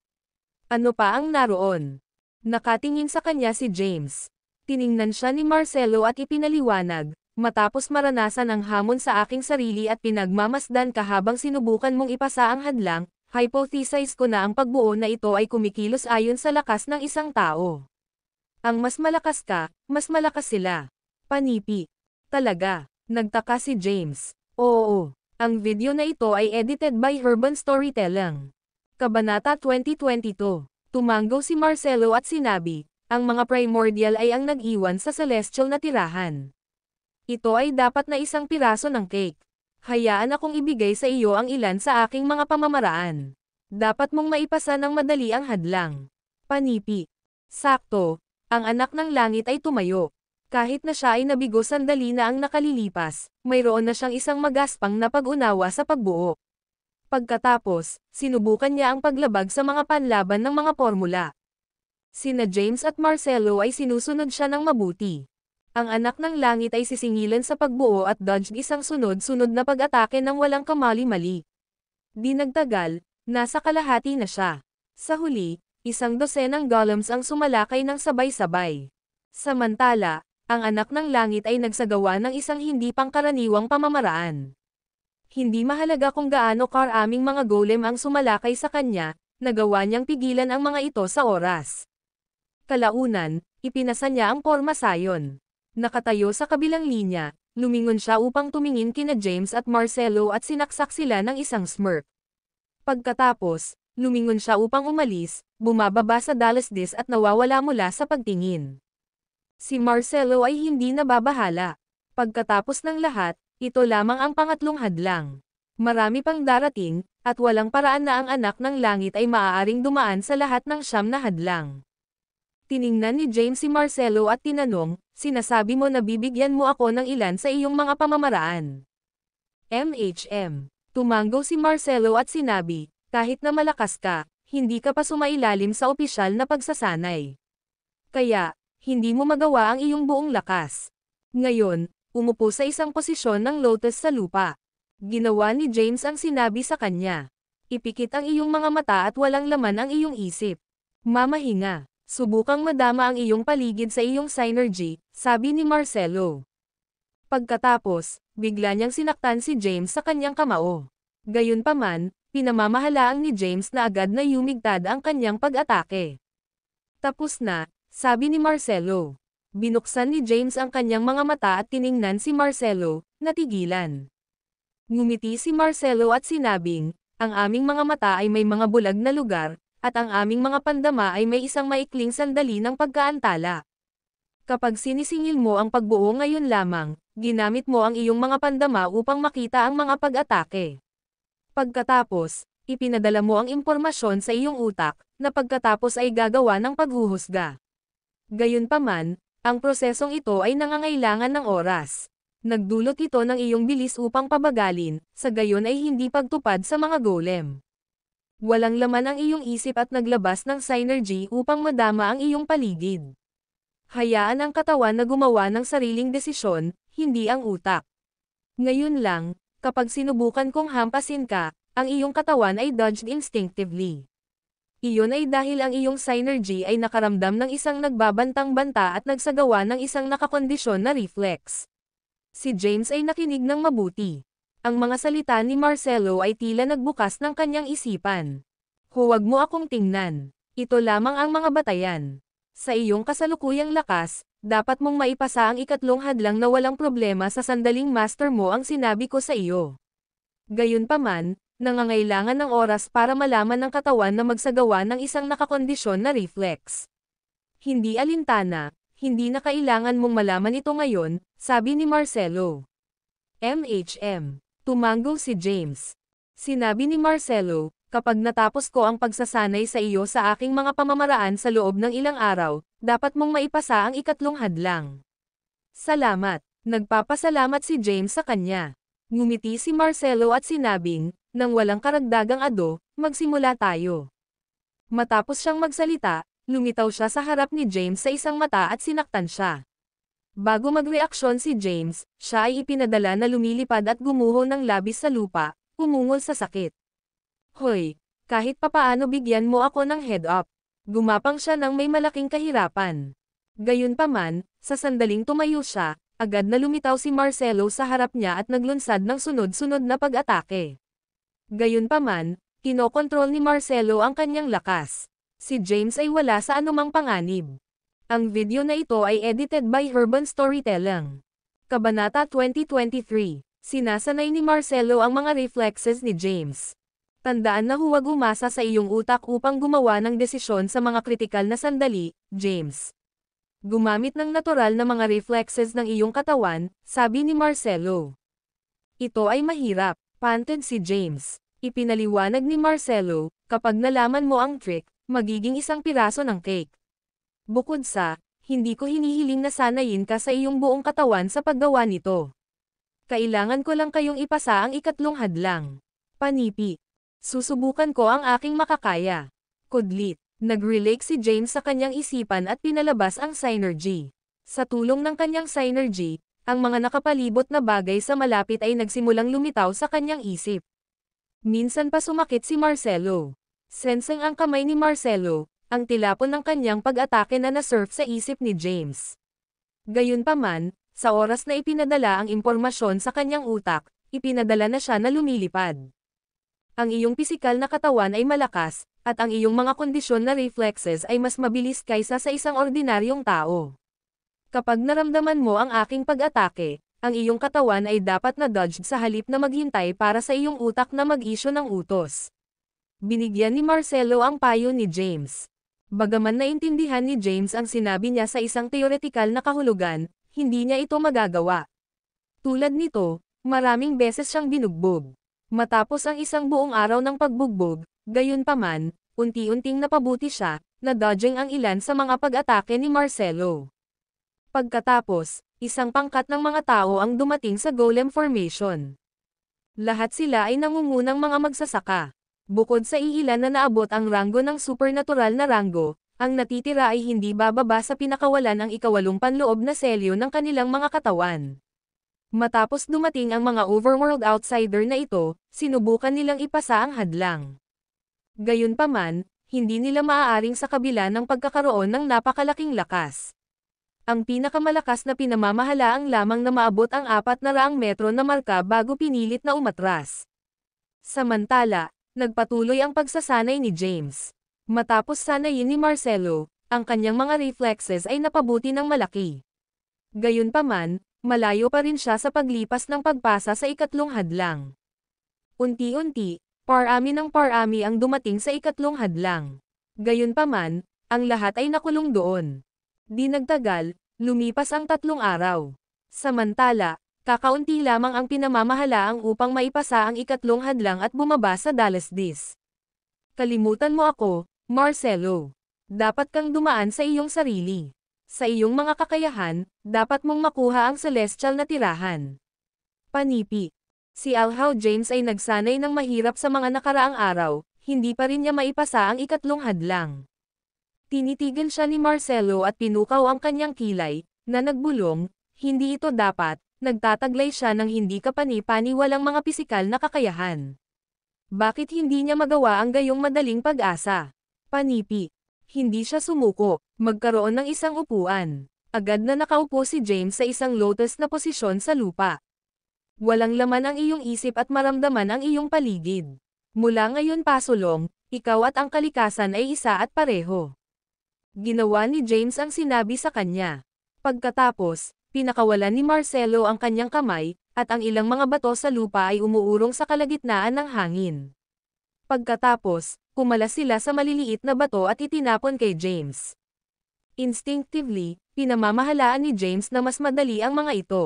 Ano pa ang naroon? Nakatingin sa kanya si James. Tiningnan siya ni Marcelo at ipinaliwanag, matapos maranasan ang hamon sa aking sarili at pinagmamasdan ka habang sinubukan mong ipasa ang hadlang, hypothesize ko na ang pagbuo na ito ay kumikilos ayon sa lakas ng isang tao. Ang mas malakas ka, mas malakas sila. Panipi. Talaga. Nagtaka si James. Oo. Ang video na ito ay edited by Urban Storytelling. Kabanata 2022. Tumanggo si Marcelo at sinabi, ang mga primordial ay ang nag-iwan sa celestial na tirahan. Ito ay dapat na isang piraso ng cake. Hayaan akong ibigay sa iyo ang ilan sa aking mga pamamaraan. Dapat mong maipasa ng madali ang hadlang. Panipi. Sakto, ang anak ng langit ay tumayo. Kahit na siya ay nabigo sandali na ang nakalilipas, mayroon na siyang isang magaspang na pag-unawa sa pagbuo. Pagkatapos, sinubukan niya ang paglabag sa mga panlaban ng mga formula. Sina James at Marcelo ay sinusunod siya ng mabuti. Ang anak ng langit ay sisingilan sa pagbuo at dodged isang sunod-sunod na pag-atake ng walang kamali-mali. Di nagtagal, nasa kalahati na siya. Sa huli, isang dosenang golems ang sumalakay ng sabay-sabay. Samantala, ang anak ng langit ay nagsagawa ng isang hindi pangkaraniwang pamamaraan. Hindi mahalaga kung gaano karaming mga golem ang sumalakay sa kanya, nagawa niyang pigilan ang mga ito sa oras. Kalaunan, ipinasa niya ang porma sayon. Nakatayo sa kabilang linya, lumingon siya upang tumingin kina James at Marcelo at sinaksak sila ng isang smirk. Pagkatapos, lumingon siya upang umalis, bumababa sa Dallasdis at nawawala mula sa pagtingin. Si Marcelo ay hindi nababahala. Pagkatapos ng lahat, ito lamang ang pangatlong hadlang. Marami pang darating, at walang paraan na ang anak ng langit ay maaaring dumaan sa lahat ng 9 na hadlang. Tiningnan ni James si Marcelo at tinanong, sinasabi mo na bibigyan mo ako ng ilan sa iyong mga pamamaraan. Tumanggo si Marcelo at sinabi, kahit na malakas ka, hindi ka pa sumailalim sa opisyal na pagsasanay. Kaya, hindi mo magawa ang iyong buong lakas. Ngayon, umupo sa isang posisyon ng lotus sa lupa. Ginawa ni James ang sinabi sa kanya. Ipikit ang iyong mga mata at walang laman ang iyong isip. Mamahinga. Subukang madama ang iyong paligid sa iyong synergy, sabi ni Marcelo. Pagkatapos, bigla niyang sinaktan si James sa kanyang kamao. Gayunpaman, pinamamahalaang ni James na agad na yumigtad ang kanyang pag-atake. Tapos na, sabi ni Marcelo. Binuksan ni James ang kanyang mga mata at tiningnan si Marcelo, natigilan. Ngumiti si Marcelo at sinabing, ang aming mga mata ay may mga bulag na lugar, at ang aming mga pandama ay may isang maikling sandali ng pagkaantala. Kapag sinisingil mo ang pagbuo ngayon lamang, ginamit mo ang iyong mga pandama upang makita ang mga pag-atake. Pagkatapos, ipinadala mo ang impormasyon sa iyong utak, na pagkatapos ay gagawa ng paghuhusga. Gayunpaman, ang prosesong ito ay nangangailangan ng oras. Nagdulot ito ng iyong bilis upang pabagalin, sa gayon ay hindi pagtupad sa mga golem. Walang laman ang iyong isip at naglabas ng synergy upang madama ang iyong paligid. Hayaan ang katawan na gumawa ng sariling desisyon, hindi ang utak. Ngayon lang, kapag sinubukan kong hampasin ka, ang iyong katawan ay dodged instinctively. Iyon ay dahil ang iyong synergy ay nakaramdam ng isang nagbabantang-banta at nagsagawa ng isang nakakondisyon na reflex. Si James ay nakinig ng mabuti. Ang mga salita ni Marcelo ay tila nagbukas ng kanyang isipan. Huwag mo akong tingnan. Ito lamang ang mga batayan. Sa iyong kasalukuyang lakas, dapat mong maipasa ang ikatlong hadlang na walang problema sa sandaling master mo ang sinabi ko sa iyo. Gayunpaman, nangangailangan ng oras para malaman ng katawan na magsagawa ng isang nakakondisyon na reflex. Hindi alintana, hindi na kailangan mong malaman ito ngayon, sabi ni Marcelo. Tumanggo si James. Sinabi ni Marcelo, kapag natapos ko ang pagsasanay sa iyo sa aking mga pamamaraan sa loob ng ilang araw, dapat mong maipasa ang ikatlong hadlang. Salamat. Nagpapasalamat si James sa kanya. Ngumiti si Marcelo at sinabing, nang walang karagdagang ado, magsimula tayo. Matapos siyang magsalita, lumitaw siya sa harap ni James sa isang mata at sinaktan siya. Bago magreaksyon si James, siya ay ipinadala na lumilipad at gumuho ng labis sa lupa, umungol sa sakit. Hoy, kahit papaano bigyan mo ako ng head up. Gumapang siya ng may malaking kahirapan. Gayunpaman, sa sandaling tumayo siya, agad na lumitaw si Marcelo sa harap niya at naglunsad ng sunod-sunod na pag-atake. Gayunpaman, kinokontrol ni Marcelo ang kanyang lakas. Si James ay wala sa anumang panganib. Ang video na ito ay edited by Urban Storytelling. Kabanata 2023. Sinasanay ni Marcelo ang mga reflexes ni James. Tandaan na huwag umasa sa iyong utak upang gumawa ng desisyon sa mga kritikal na sandali, James. Gumamit ng natural na mga reflexes ng iyong katawan, sabi ni Marcelo. Ito ay mahirap, panted si James. Ipinaliwanag ni Marcelo, kapag nalaman mo ang trick, magiging isang piraso ng cake. Bukod sa, hindi ko hinihiling na sanayin ka sa iyong buong katawan sa paggawa nito. Kailangan ko lang kayong ipasa ang ikatlong hadlang. Panipi. Susubukan ko ang aking makakaya. Kudlit. Nag-relate si James sa kanyang isipan at pinalabas ang synergy. Sa tulong ng kanyang synergy, ang mga nakapalibot na bagay sa malapit ay nagsimulang lumitaw sa kanyang isip. Minsan pa sumakit si Marcelo. Sensing ang kamay ni Marcelo, ang tilapon ng kanyang pag-atake na nasurf sa isip ni James. Gayunpaman, sa oras na ipinadala ang impormasyon sa kanyang utak, ipinadala na siya na lumilipad. Ang iyong pisikal na katawan ay malakas, at ang iyong mga kondisyon na reflexes ay mas mabilis kaysa sa isang ordinaryong tao. Kapag naramdaman mo ang aking pag-atake, ang iyong katawan ay dapat na dodge sa halip na maghintay para sa iyong utak na mag-isyo ng utos. Binigyan ni Marcelo ang payo ni James. Bagaman naintindihan ni James ang sinabi niya sa isang teoretikal na kahulugan, hindi niya ito magagawa. Tulad nito, maraming beses siyang binugbog. Matapos ang isang buong araw ng pagbugbog, gayunpaman, unti-unting napabuti siya, na dodging ang ilan sa mga pag-atake ni Marcelo. Pagkatapos, isang pangkat ng mga tao ang dumating sa golem formation. Lahat sila ay nangungunang mga magsasaka. Bukod sa iilan na naabot ang ranggo ng supernatural na ranggo, ang natitira ay hindi bababa sa pinakawalan ang ikawalong panloob na selyo ng kanilang mga katawan. Matapos dumating ang mga overworld outsider na ito, sinubukan nilang ipasa ang hadlang. Gayunpaman, hindi nila maaaring sa kabila ng pagkakaroon ng napakalaking lakas. Ang pinakamalakas na pinamamahalaang lamang na maabot ang 400 metro na marka bago pinilit na umatras. Samantala, nagpatuloy ang pagsasanay ni James. Matapos sanayin ni Marcelo, ang kanyang mga reflexes ay napabuti ng malaki. Gayunpaman, malayo pa rin siya sa paglipas ng pagpasa sa ikatlong hadlang. Unti-unti, parami ng parami ang dumating sa ikatlong hadlang. Gayunpaman, ang lahat ay nakulong doon. Di nagtagal, lumipas ang 3 araw. Samantala, kakaunti lamang ang pinamamahalaang upang maipasa ang ikatlong hadlang at bumaba sa Dallasdis. Kalimutan mo ako, Marcelo. Dapat kang dumaan sa iyong sarili. Sa iyong mga kakayahan, dapat mong makuha ang celestial na tirahan. Panipi. Si Alhau James ay nagsanay ng mahirap sa mga nakaraang araw, hindi pa rin niya maipasa ang ikatlong hadlang. Tinitigan siya ni Marcelo at pinukaw ang kanyang kilay, na nagbulong, hindi ito dapat, nagtataglay siya ng hindi kapani-pani walang mga pisikal na kakayahan. Bakit hindi niya magawa ang gayong madaling pag-asa? Panipi. Hindi siya sumuko, magkaroon ng isang upuan. Agad na nakaupo si James sa isang lotus na posisyon sa lupa. Walang laman ang iyong isip at maramdaman ang iyong paligid. Mula ngayon pasulong, ikaw at ang kalikasan ay isa at pareho. Ginawa ni James ang sinabi sa kanya. Pagkatapos, pinakawalan ni Marcelo ang kanyang kamay, at ang ilang mga bato sa lupa ay umuurong sa kalagitnaan ng hangin. Pagkatapos, kumalas sila sa maliliit na bato at itinapon kay James. Instinctively, pinamamahalaan ni James na mas madali ang mga ito.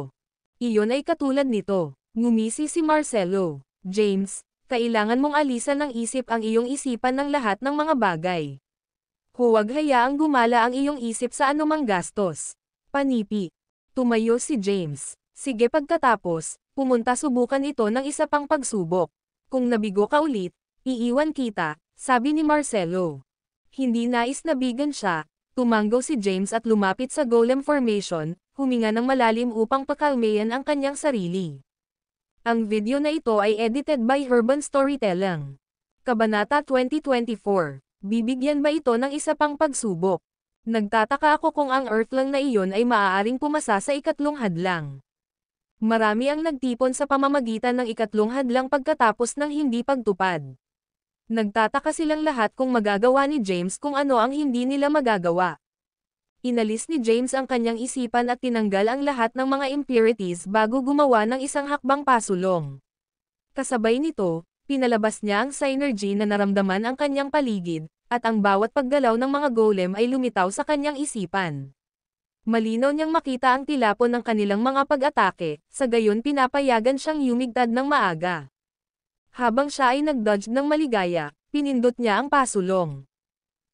Iyon ay katulad nito. Ngumisi si Marcelo. James, kailangan mong alisan ng isip ang iyong isipan ng lahat ng mga bagay. Huwag hayaang gumala ang iyong isip sa anumang gastos. Panipi. Tumayo si James. Sige pagkatapos, pumunta subukan ito ng isa pang pagsubok. Kung nabigo ka ulit, iiwan kita, sabi ni Marcelo. Hindi nais na bigan siya, tumanggaw si James at lumapit sa golem formation, huminga ng malalim upang pakalmayan ang kanyang sarili. Ang video na ito ay edited by Urban Storytelling. Kabanata 2024. Bibigyan ba ito ng isa pang pagsubok? Nagtataka ako kung ang Earth lang na iyon ay maaaring pumasa sa ikatlong hadlang. Marami ang nagtipon sa pamamagitan ng ikatlong hadlang pagkatapos ng hindi pagtupad. Nagtataka silang lahat kung magagawa ni James kung ano ang hindi nila magagawa. Inalis ni James ang kanyang isipan at tinanggal ang lahat ng mga impurities bago gumawa ng isang hakbang pasulong. Kasabay nito, pinalabas niya ang synergy na naramdaman ang kanyang paligid, at ang bawat paggalaw ng mga golem ay lumitaw sa kanyang isipan. Malinaw niyang makita ang tilapon ng kanilang mga pag-atake, sa gayon pinapayagan siyang yumigtad ng maaga. Habang siya ay nag-dodge ng maligaya, pinindot niya ang pasulong.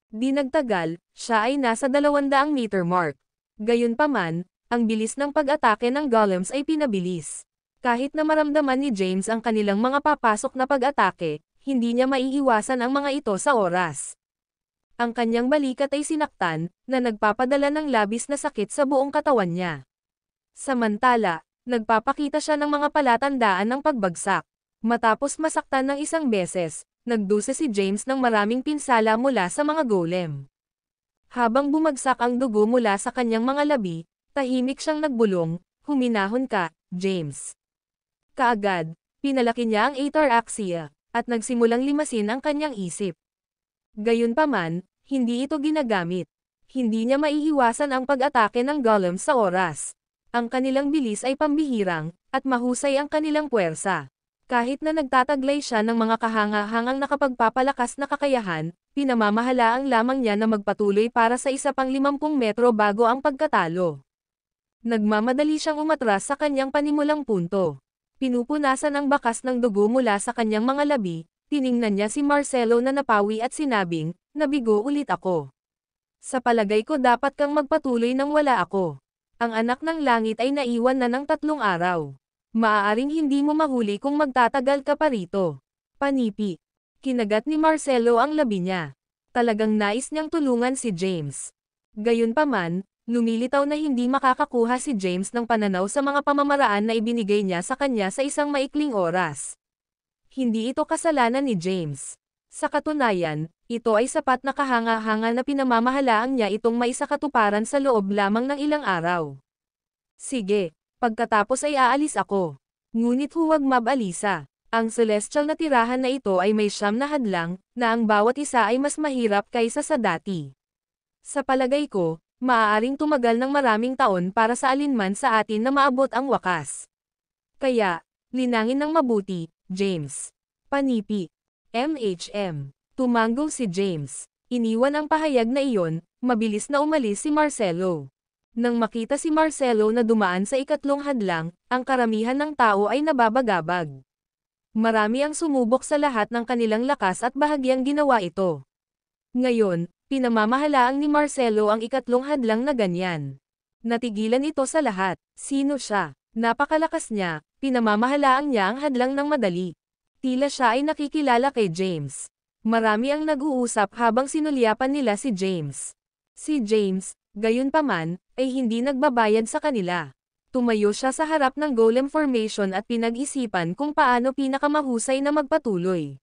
Di nagtagal, siya ay nasa 200 meter mark. Gayunpaman, ang bilis ng pag-atake ng golems ay pinabilis. Kahit na maramdaman ni James ang kanilang mga papasok na pag-atake, hindi niya maiiwasan ang mga ito sa oras. Ang kanyang balikat ay sinaktan, na nagpapadala ng labis na sakit sa buong katawan niya. Samantala, nagpapakita siya ng mga palatandaan ng pagbagsak. Matapos masaktan ng isang beses, nagdusa si James ng maraming pinsala mula sa mga golem. Habang bumagsak ang dugo mula sa kanyang mga labi, tahimik siyang nagbulong, "Huminahon ka, James." Kaagad, pinalaki niya ang ataraxia, at nagsimulang limasin ang kanyang isip. Gayunpaman, hindi ito ginagamit. Hindi niya maiiwasan ang pag-atake ng golem sa oras. Ang kanilang bilis ay pambihirang, at mahusay ang kanilang puwersa. Kahit na nagtataglay siya ng mga kahanga-hangang nakapagpapalakas na kakayahan, pinamamahalaan lamang niya na magpatuloy para sa isa pang 50 metro bago ang pagkatalo. Nagmamadali siyang umatras sa kanyang panimulang punto. Pinupunasan ang bakas ng dugo mula sa kanyang mga labi, tiningnan niya si Marcelo na napawi at sinabing, "Nabigo ulit ako. Sa palagay ko dapat kang magpatuloy nang wala ako. Ang anak ng langit ay naiwan na ng 3 araw. Maaaring hindi mo mahuli kung magtatagal ka pa rito." Panipi. Kinagat ni Marcelo ang labi niya. Talagang nais niyang tulungan si James. Gayunpaman, lumilitaw na hindi makakakuha si James ng pananaw sa mga pamamaraan na ibinigay niya sa kanya sa isang maikling oras. Hindi ito kasalanan ni James. Sa katunayan, ito ay sapat na kahanga-hanga na pinamamahalaan niya itong maisakatuparan sa loob lamang ng ilang araw. "Sige, pagkatapos ay aalis ako. Ngunit huwag mabalisa. Ang celestial na tirahan na ito ay may 9 na hadlang, na ang bawat isa ay mas mahirap kaysa sa dati. Sa palagay ko, maaaring tumagal ng maraming taon para sa alinman sa atin na maabot ang wakas. Kaya, linangin ng mabuti, James." Panipi. MHM. Tumango si James. Iniwan ang pahayag na iyon, mabilis na umalis si Marcelo. Nang makita si Marcelo na dumaan sa ikatlong hadlang, ang karamihan ng tao ay nababagabag. Marami ang sumubok sa lahat ng kanilang lakas at bahagyang ginawa ito. Ngayon, pinamamahalaang ni Marcelo ang ikatlong hadlang na ganyan. Natigilan ito sa lahat. Sino siya? Napakalakas niya, pinamamahalaang niya ang hadlang ng madali. Tila siya ay nakikilala kay James. Marami ang nag-uusap habang sinulyapan nila si James. Si James, gayunpaman, ay hindi nagbabayad sa kanila. Tumayo siya sa harap ng golem formation at pinag-isipan kung paano pinakamahusay na magpatuloy.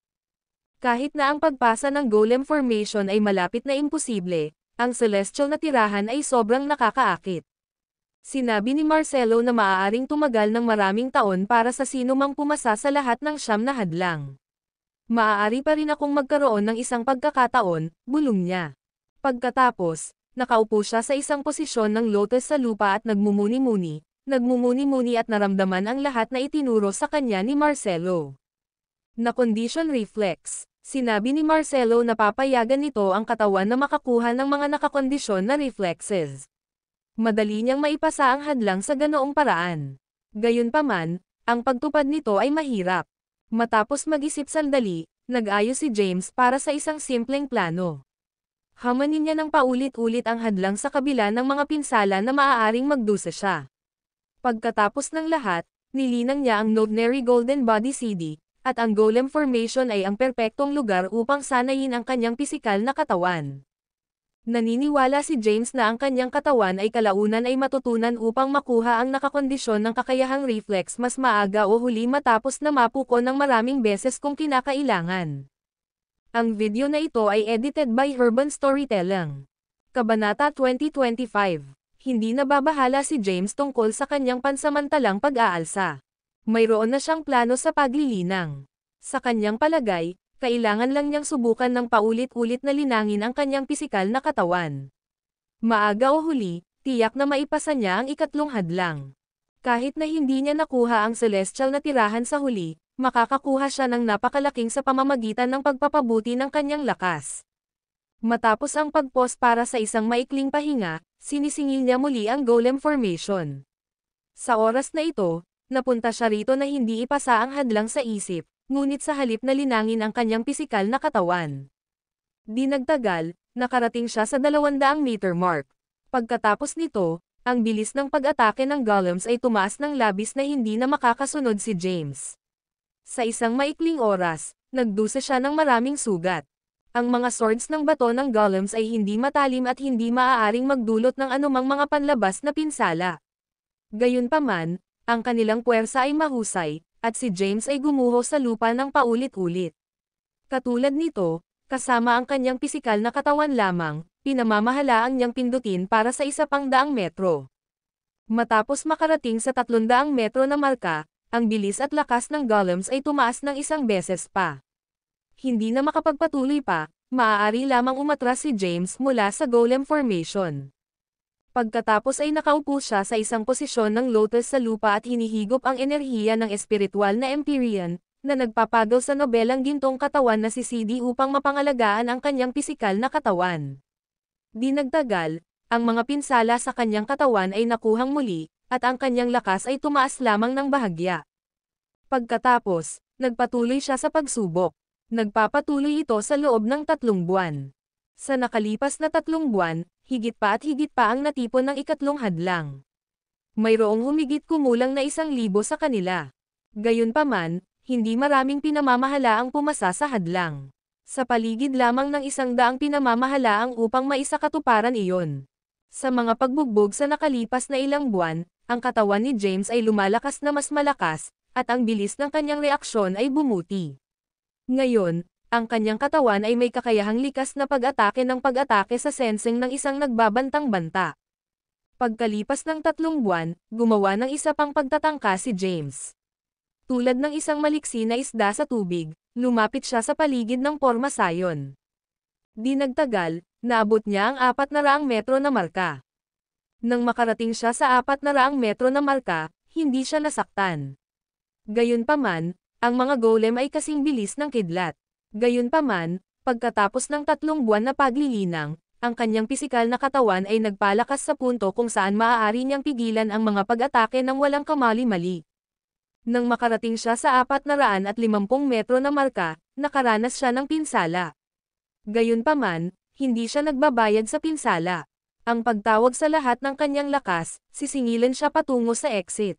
Kahit na ang pagpasa ng golem formation ay malapit na imposible, ang celestial na tirahan ay sobrang nakakaakit. Sinabi ni Marcelo na maaaring tumagal ng maraming taon para sa sino mang pumasa sa lahat ng 9 na hadlang. "Maaari pa rin akong magkaroon ng isang pagkakataon," bulong niya. Pagkatapos, nakaupo siya sa isang posisyon ng lotus sa lupa at nagmumuni-muni at naramdaman ang lahat na itinuro sa kanya ni Marcelo. Na condition reflex. Sinabi ni Marcelo na papayagan nito ang katawan na makakuha ng mga nakakondisyon na reflexes. Madali niyang maipasa ang hadlang sa ganoong paraan. Gayunpaman, ang pagtupad nito ay mahirap. Matapos mag-isip sandali, nag-ayos si James para sa isang simpleng plano. Hamanin niya ng paulit-ulit ang hadlang sa kabila ng mga pinsala na maaaring magdusa siya. Pagkatapos ng lahat, nilinang niya ang Notary Golden Body CD, at ang golem formation ay ang perpektong lugar upang sanayin ang kanyang pisikal na katawan. Naniniwala si James na ang kanyang katawan ay kalaunan ay matutunan upang makuha ang nakakondisyon ng kakayahang reflex mas maaga o huli matapos na mapuko ng maraming beses kung kinakailangan. Ang video na ito ay edited by Urban Storytelling. Kabanata 2025. Hindi nababahala si James tungkol sa kanyang pansamantalang pag-aalsa. Mayroon na siyang plano sa paglilinang. Sa kanyang palagay, kailangan lang niyang subukan ng paulit-ulit na linangin ang kanyang pisikal na katawan. Maaga o huli, tiyak na maipasa niya ang ikatlong hadlang. Kahit na hindi niya nakuha ang celestial na tirahan sa huli, makakakuha siya ng napakalaking sa pamamagitan ng pagpapabuti ng kanyang lakas. Matapos ang pag-pause para sa isang maikling pahinga, sinisingil niya muli ang golem formation. Sa oras na ito, napunta siya rito na hindi ipasa ang hadlang sa isip, ngunit sa halip na linangin ang kanyang pisikal na katawan. Di nagtagal, nakarating siya sa 200 meter mark. Pagkatapos nito, ang bilis ng pag-atake ng golems ay tumaas ng labis na hindi na makakasunod si James. Sa isang maikling oras, nagdusa siya ng maraming sugat. Ang mga swords ng bato ng golems ay hindi matalim at hindi maaaring magdulot ng anumang mga panlabas na pinsala. Gayunpaman, ang kanilang puwersa ay mahusay, at si James ay gumuho sa lupa ng paulit-ulit. Katulad nito, kasama ang kanyang pisikal na katawan lamang, pinamamahalaang niyang pindutin para sa 100 metro. Matapos makarating sa 300 metro na marka, ang bilis at lakas ng golems ay tumaas ng isang beses pa. Hindi na makapagpatuloy pa, maaari lamang umatras si James mula sa golem formation. Pagkatapos ay nakaupo siya sa isang posisyon ng lotus sa lupa at hinihigop ang enerhiya ng espiritual na Empyrean, na nagpapagaw sa nobelang gintong katawan na si CD upang mapangalagaan ang kanyang pisikal na katawan. Di nagtagal, ang mga pinsala sa kanyang katawan ay nakuhang muli, at ang kanyang lakas ay tumaas lamang ng bahagya. Pagkatapos, nagpatuloy siya sa pagsubok. Nagpapatuloy ito sa loob ng 3 buwan. Sa nakalipas na 3 buwan, higit pa ang natipon ng ikatlong hadlang. Mayroong humigit kumulang na 1,000 sa kanila. Gayunpaman, hindi maraming pinamamahala ang pumasa sa hadlang. Sa paligid lamang ng 100 pinamamahalaang upang maisakatuparan iyon. Sa mga pagbugbog sa nakalipas na ilang buwan, ang katawan ni James ay lumalakas na mas malakas, at ang bilis ng kanyang reaksyon ay bumuti. Ngayon, ang kanyang katawan ay may kakayahang likas na pag-atake sa sensing ng isang nagbabantang banta. Pagkalipas ng 3 buwan, gumawa ng isa pang pagtatangka si James. Tulad ng isang maliksi na isda sa tubig, lumapit siya sa paligid ng porma sayon. Di nagtagal, naabot niya ang 400 metro na marka. Nang makarating siya sa 400 metro na marka, hindi siya nasaktan. Gayunpaman, ang mga golem ay kasing bilis ng kidlat. Gayunpaman, pagkatapos ng 3 buwan na paglilinang, ang kanyang pisikal na katawan ay nagpalakas sa punto kung saan maaari niyang pigilan ang mga pag-atake ng walang kamali-mali. Nang makarating siya sa 450 metro na marka, nakaranas siya ng pinsala. Gayunpaman, hindi siya nagbabayad sa pinsala. Ang pagtawag sa lahat ng kanyang lakas, sisingilan siya patungo sa exit.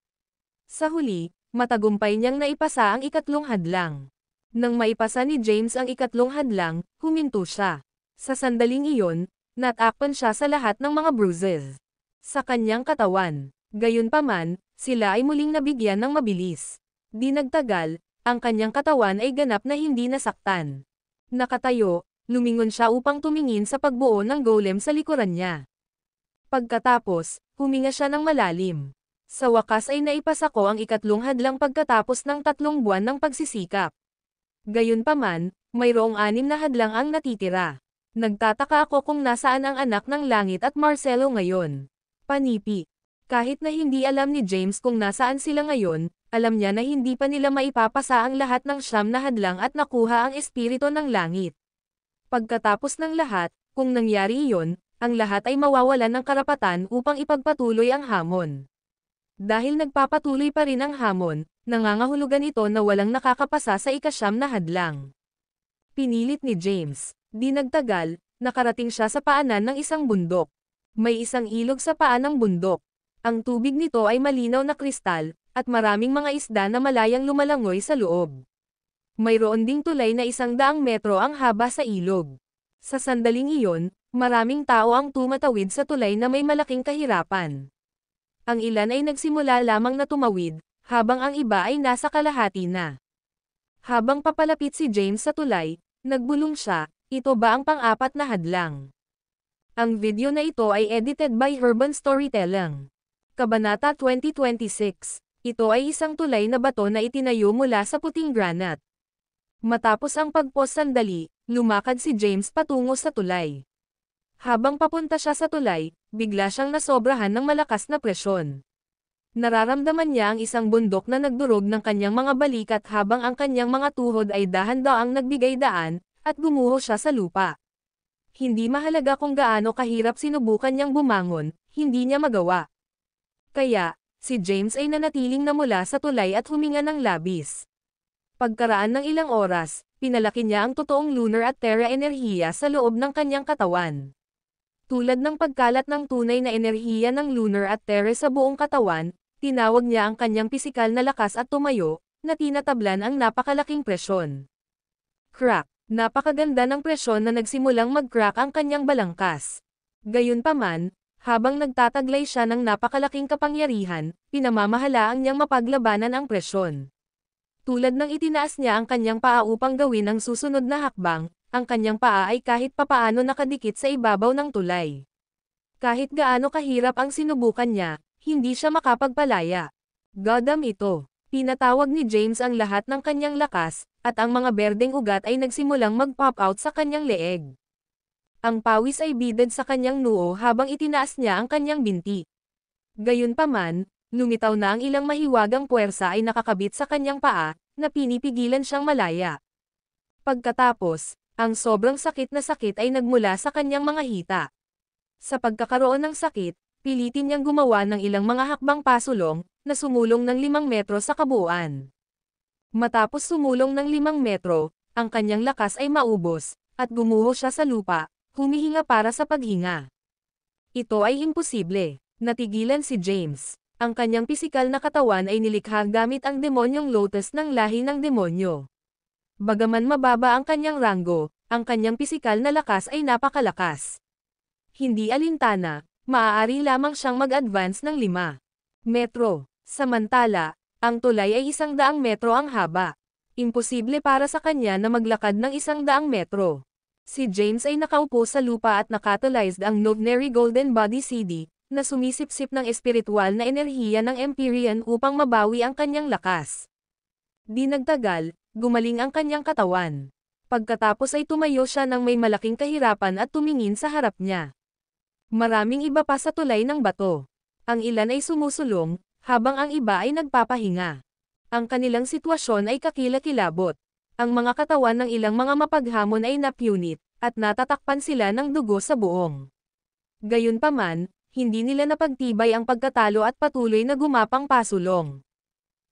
Sa huli, matagumpay niyang naipasa ang ikatlong hadlang. Nang maipasa ni James ang ikatlong hadlang, huminto siya. Sa sandaling iyon, natakpan siya sa lahat ng mga bruises sa kanyang katawan. Gayunpaman, sila ay muling nabigyan ng mabilis. Di nagtagal, ang kanyang katawan ay ganap na hindi nasaktan. Nakatayo, lumingon siya upang tumingin sa pagbuo ng golem sa likuran niya. Pagkatapos, huminga siya ng malalim. Sa wakas ay naipasa ko ang ikatlong hadlang pagkatapos ng 3 buwan ng pagsisikap. Gayunpaman, mayroong 6 na hadlang ang natitira. Nagtataka ako kung nasaan ang anak ng langit at Marcelo ngayon. Panipi. Kahit na hindi alam ni James kung nasaan sila ngayon, alam niya na hindi pa nila maipapasa ang lahat ng 9 na hadlang at nakuha ang espiritu ng langit. Pagkatapos ng lahat, kung nangyari iyon, ang lahat ay mawawalan ng karapatan upang ipagpatuloy ang hamon. Dahil nagpapatuloy pa rin ang hamon, nangangahulugan ito na walang nakakapasa sa 9 na hadlang. Pinilit ni James. Di nagtagal, nakarating siya sa paanan ng isang bundok. May isang ilog sa paan ng bundok. Ang tubig nito ay malinaw na kristal, at maraming mga isda na malayang lumalangoy sa loob. Mayroon ding tulay na 100 metro ang haba sa ilog. Sa sandaling iyon, maraming tao ang tumatawid sa tulay na may malaking kahirapan. Ang ilan ay nagsimula lamang na tumawid, habang ang iba ay nasa kalahati na. Habang papalapit si James sa tulay, nagbulong siya, ito ba ang pang-4 na hadlang? Ang video na ito ay edited by Urban Storytelling. Kabanata 2026. Ito ay isang tulay na bato na itinayo mula sa puting granite. Matapos ang pagpos sandali, lumakad si James patungo sa tulay. Habang papunta siya sa tulay, bigla siyang nasobrahan ng malakas na presyon. Nararamdaman niya ang isang bundok na nagdurog ng kanyang mga balikat habang ang kanyang mga tuhod ay dahan-daang nagbigay daan, at gumuho siya sa lupa. Hindi mahalaga kung gaano kahirap sinubukan niyang bumangon, hindi niya magawa. Kaya, si James ay nanatiling namula sa tulay at huminga ng labis. Pagkaraan ng ilang oras, pinalaki niya ang totoong lunar at terra enerhiya sa loob ng kanyang katawan. Tulad ng pagkalat ng tunay na enerhiya ng lunar at terra sa buong katawan, tinawag niya ang kanyang pisikal na lakas at tumayo, na tinatablan ang napakalaking presyon. Crack! Napakaganda ng presyon na nagsimulang mag-crack ang kanyang balangkas. Gayunpaman, habang nagtataglay siya ng napakalaking kapangyarihan, pinamamahalaan niyang mapaglabanan ang presyon. Tulad ng itinaas niya ang kanyang paa upang gawin ang susunod na hakbang, ang kanyang paa ay kahit papaano nakadikit sa ibabaw ng tulay. Kahit gaano kahirap ang sinubukan niya, hindi siya makapagpalaya. Goddamn ito! Pinatawag ni James ang lahat ng kanyang lakas, at ang mga berdeng ugat ay nagsimulang mag-pop out sa kanyang leeg. Ang pawis ay bidad sa kanyang noo habang itinaas niya ang kanyang binti. Gayunpaman, lumitaw na ang ilang mahiwagang puwersa ay nakakabit sa kanyang paa, na pinipigilan siyang malaya. Pagkatapos, ang sobrang sakit na sakit ay nagmula sa kanyang mga hita. Sa pagkakaroon ng sakit, pilitin niyang gumawa ng ilang mga hakbang pasulong, na sumulong ng 5 metro sa kabuuan. Matapos sumulong ng 5 metro, ang kanyang lakas ay maubos, at gumuho siya sa lupa, humihinga para sa paghinga. Ito ay imposible. Natigilan si James. Ang kanyang pisikal na katawan ay nilikha gamit ang demonyong lotus ng lahi ng demonyo. Bagaman mababa ang kanyang ranggo, ang kanyang pisikal na lakas ay napakalakas. Hindi alintana, maaari lamang siyang mag-advance ng 5 metro. Samantala, ang tulay ay 100 metro ang haba. Imposible para sa kanya na maglakad ng 100 metro. Si James ay nakaupo sa lupa at nakatalized ang Novenary Golden Body CD, na sumisipsip ng espiritual na enerhiya ng Empyrean upang mabawi ang kanyang lakas. Di nagtagal, gumaling ang kanyang katawan. Pagkatapos ay tumayo siya ng may malaking kahirapan at tumingin sa harap niya. Maraming iba pa sa tulay ng bato. Ang ilan ay sumusulong, habang ang iba ay nagpapahinga. Ang kanilang sitwasyon ay kakilakilabot. Ang mga katawan ng ilang mga mapaghamon ay napunit, at natatakpan sila ng dugo sa buong. Gayunpaman, hindi nila napagtibay ang pagkatalo at patuloy na gumapang pasulong.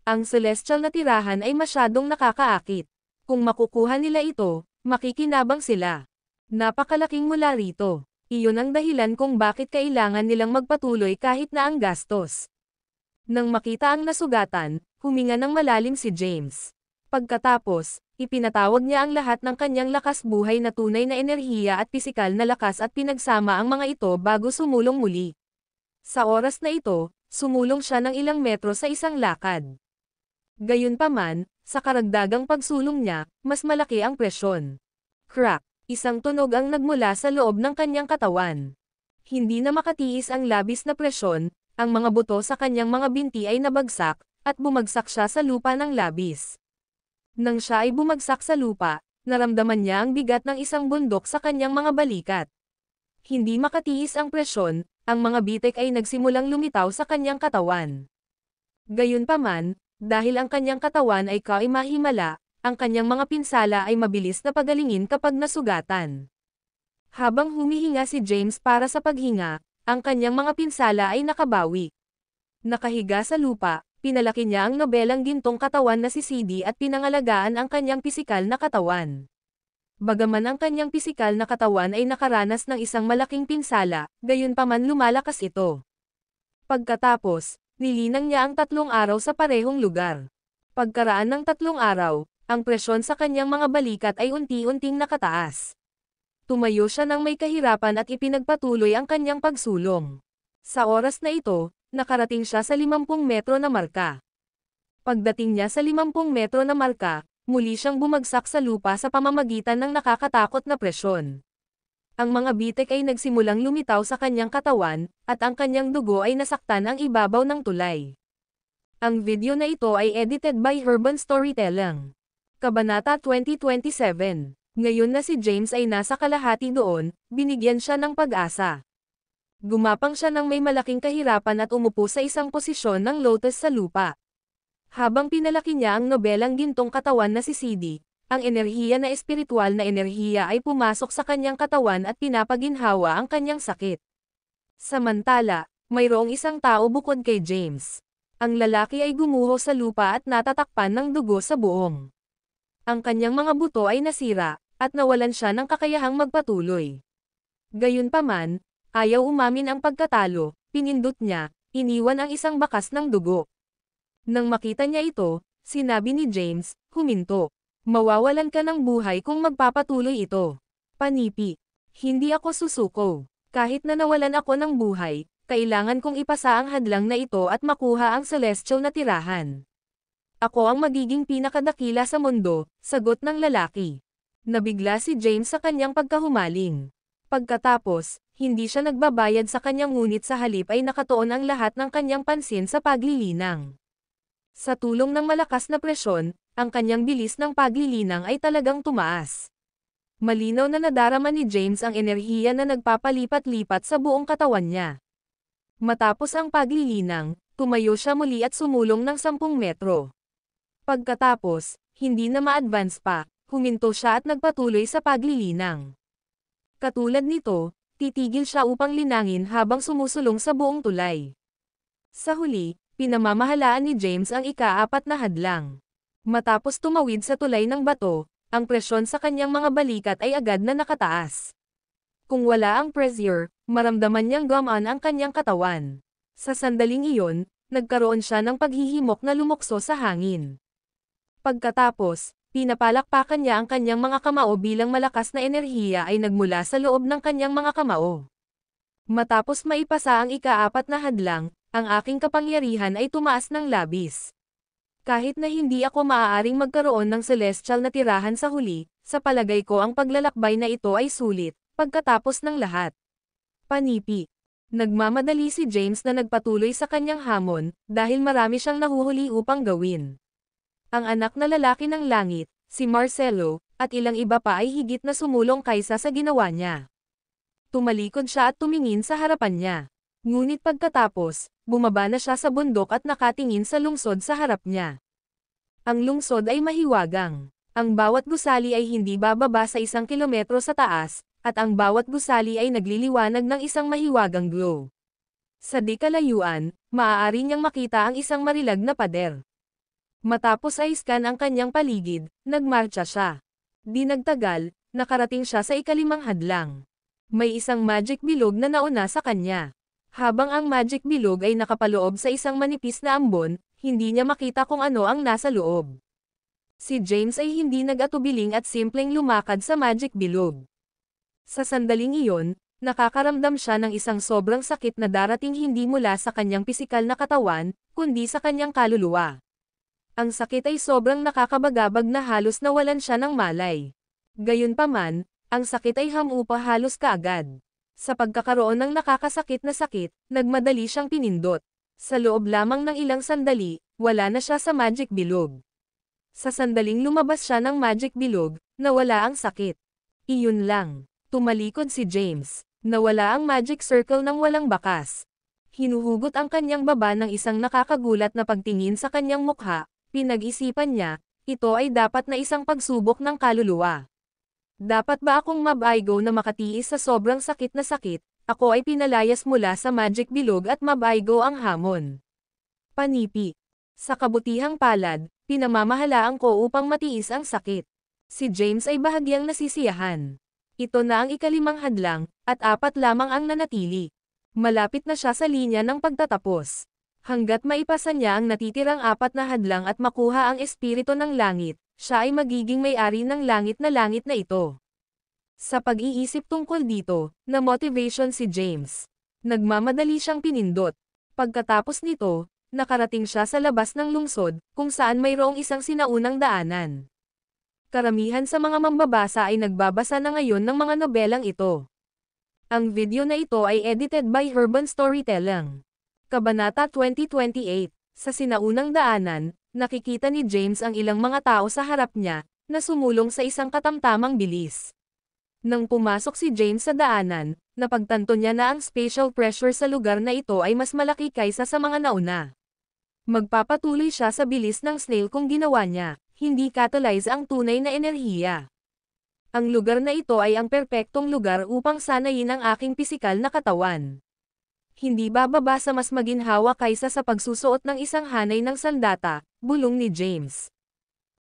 Ang celestial na tirahan ay masyadong nakakaakit. Kung makukuha nila ito, makikinabang sila. Napakalaking mula rito. Iyon ang dahilan kung bakit kailangan nilang magpatuloy kahit na ang gastos. Nang makita ang nasugatan, huminga ng malalim si James. Pagkatapos, ipinatawag niya ang lahat ng kanyang lakas buhay na tunay na enerhiya at pisikal na lakas at pinagsama ang mga ito bago sumulong muli. Sa oras na ito, sumulong siya ng ilang metro sa isang lakad. Gayunpaman, sa karagdagang pagsulong niya, mas malaki ang presyon. Crack! Isang tunog ang nagmula sa loob ng kanyang katawan. Hindi na makatiis ang labis na presyon, ang mga buto sa kanyang mga binti ay nabagsak, at bumagsak siya sa lupa ng labis. Nang siya ay bumagsak sa lupa, naramdaman niya ang bigat ng isang bundok sa kanyang mga balikat. Hindi makatiis ang presyon, ang mga bitek ay nagsimulang lumitaw sa kanyang katawan. Gayunpaman, dahil ang kanyang katawan ay kaimahimala, ang kanyang mga pinsala ay mabilis na pagalingin kapag nasugatan. Habang humihinga si James para sa paghinga, ang kanyang mga pinsala ay nakabawi. Nakahiga sa lupa, pinalaki niya ang nobelang gintong katawan na si CD at pinangalagaan ang kanyang pisikal na katawan. Bagaman ang kanyang pisikal na katawan ay nakaranas ng isang malaking pinsala, gayunpaman lumalakas ito. Pagkatapos, nilinang niya ang 3 araw sa parehong lugar. Pagkaraan ng 3 araw, ang presyon sa kanyang mga balikat ay unti-unting nakataas. Tumayo siya ng may kahirapan at ipinagpatuloy ang kanyang pagsulong. Sa oras na ito, nakarating siya sa 50 metro na marka. Pagdating niya sa 50 metro na marka, muli siyang bumagsak sa lupa sa pamamagitan ng nakakatakot na presyon. Ang mga bitek ay nagsimulang lumitaw sa kanyang katawan, at ang kanyang dugo ay nasaktan ang ibabaw ng tulay. Ang video na ito ay edited by Urban Storytelling. Kabanata 2027. Ngayon na si James ay nasa kalahati doon, binigyan siya ng pag-asa. Gumapang siya ng may malaking kahirapan at umupo sa isang posisyon ng lotus sa lupa. Habang pinalaki niya ang nobelang gintong katawan na si CD, ang enerhiya na espiritual na enerhiya ay pumasok sa kanyang katawan at pinapaginhawa ang kanyang sakit. Samantala, mayroong isang tao bukod kay James. Ang lalaki ay gumuho sa lupa at natatakpan ng dugo sa buong. Ang kanyang mga buto ay nasira, at nawalan siya ng kakayahang magpatuloy. Gayunpaman, ayaw umamin ang pagkatalo, pinindot niya, iniwan ang isang bakas ng dugo. Nang makita niya ito, sinabi ni James, huminto. Mawawalan ka ng buhay kung magpapatuloy ito. Panipi. Hindi ako susuko. Kahit na nawalan ako ng buhay, kailangan kong ipasa ang hadlang na ito at makuha ang celestial na tirahan. Ako ang magiging pinakadakila sa mundo, sagot ng lalaki. Nabigla si James sa kanyang pagkahumaling. Pagkatapos, hindi siya nagbabayad sa kanyang ngunit sa halip ay nakatuon ang lahat ng kanyang pansin sa paglilinang. Sa tulong ng malakas na presyon, ang kanyang bilis ng paglilinang ay talagang tumaas. Malinaw na nadarama ni James ang enerhiya na nagpapalipat-lipat sa buong katawan niya. Matapos ang paglilinang, tumayo siya muli at sumulong ng 10 metro. Pagkatapos, hindi na ma-advance pa, huminto siya at nagpatuloy sa paglilinang. Katulad nito, titigil siya upang linangin habang sumusulong sa buong tulay. Sa huli, pinamamahalaan ni James ang ika-4 na hadlang. Matapos tumawid sa tulay ng bato, ang presyon sa kanyang mga balikat ay agad na nakataas. Kung wala ang pressure, maramdaman niyang gumaan ang kanyang katawan. Sa sandaling iyon, nagkaroon siya ng paghihimok na lumukso sa hangin. Pagkatapos, pinapalakpakan niya ang kanyang mga kamao bilang malakas na enerhiya ay nagmula sa loob ng kanyang mga kamao. Matapos maipasa ang ika-4 na hadlang, ang aking kapangyarihan ay tumaas ng labis. Kahit na hindi ako maaaring magkaroon ng celestial na tirahan sa huli, sa palagay ko ang paglalakbay na ito ay sulit, pagkatapos ng lahat. Panipi. Nagmamadali si James na nagpatuloy sa kanyang hamon, dahil marami siyang nahuhuli upang gawin. Ang anak na lalaki ng langit, si Marcelo, at ilang iba pa ay higit na sumulong kaysa sa ginawa niya. Tumalikod siya at tumingin sa harapan niya. Ngunit pagkatapos, bumaba na siya sa bundok at nakatingin sa lungsod sa harap niya. Ang lungsod ay mahiwagang. Ang bawat gusali ay hindi bababa sa 1 kilometro sa taas, at ang bawat gusali ay nagliliwanag ng isang mahiwagang glow. Sa di kalayuan, maaari niyang makita ang isang marilag na pader. Matapos ay scan ang kanyang paligid, nagmarcha siya. Di nagtagal, nakarating siya sa ika-5 hadlang. May isang magic bilog na nauna sa kanya. Habang ang magic bilog ay nakapaloob sa isang manipis na ambon, hindi niya makita kung ano ang nasa loob. Si James ay hindi nag-atubiling at simpleng lumakad sa magic bilog. Sa sandaling iyon, nakakaramdam siya ng isang sobrang sakit na darating hindi mula sa kanyang pisikal na katawan, kundi sa kanyang kaluluwa. Ang sakit ay sobrang nakakabagabag na halos nawalan siya ng malay. Gayunpaman, ang sakit ay hamupa halos kaagad. Sa pagkakaroon ng nakakasakit na sakit, nagmadali siyang pinindot. Sa loob lamang ng ilang sandali, wala na siya sa magic bilog. Sa sandaling lumabas siya ng magic bilog, nawala ang sakit. Iyon lang. Tumalikod si James. Nawala ang magic circle ng walang bakas. Hinuhugot ang kanyang baba ng isang nakakagulat na pagtingin sa kanyang mukha. Pinag-isipan niya, ito ay dapat na isang pagsubok ng kaluluwa. Dapat ba akong mabaigo na makatiis sa sobrang sakit na sakit? Ako ay pinalayas mula sa magic bilog at mabaigo ang hamon. Panipi. Sa kabutihang palad, pinamamahalaan ko upang matiis ang sakit. Si James ay bahagyang nasisiyahan. Ito na ang ika-5 hadlang, at 4 lamang ang nanatili. Malapit na siya sa linya ng pagtatapos. Hanggat maipasa niya ang natitirang 4 na hadlang at makuha ang espiritu ng langit, siya ay magiging may-ari ng langit na ito. Sa pag-iisip tungkol dito, na motivation si James. Nagmamadali siyang pinindot. Pagkatapos nito, nakarating siya sa labas ng lungsod, kung saan mayroong isang sinaunang daanan. Karamihan sa mga mambabasa ay nagbabasa na ngayon ng mga nobelang ito. Ang video na ito ay edited by Herban Storytelling. Kabanata 2028. Sa sinaunang daanan, nakikita ni James ang ilang mga tao sa harap niya, na sumulong sa isang katamtamang bilis. Nang pumasok si James sa daanan, napagtanto niya na ang spatial pressure sa lugar na ito ay mas malaki kaysa sa mga nauna. Magpapatuloy siya sa bilis ng snail kung ginawa niya, hindi catalyze ang tunay na enerhiya. Ang lugar na ito ay ang perpektong lugar upang sanayin ang aking pisikal na katawan. Hindi bababa sa mas maginhawa kaysa sa pagsusuot ng isang hanay ng sandata, bulong ni James.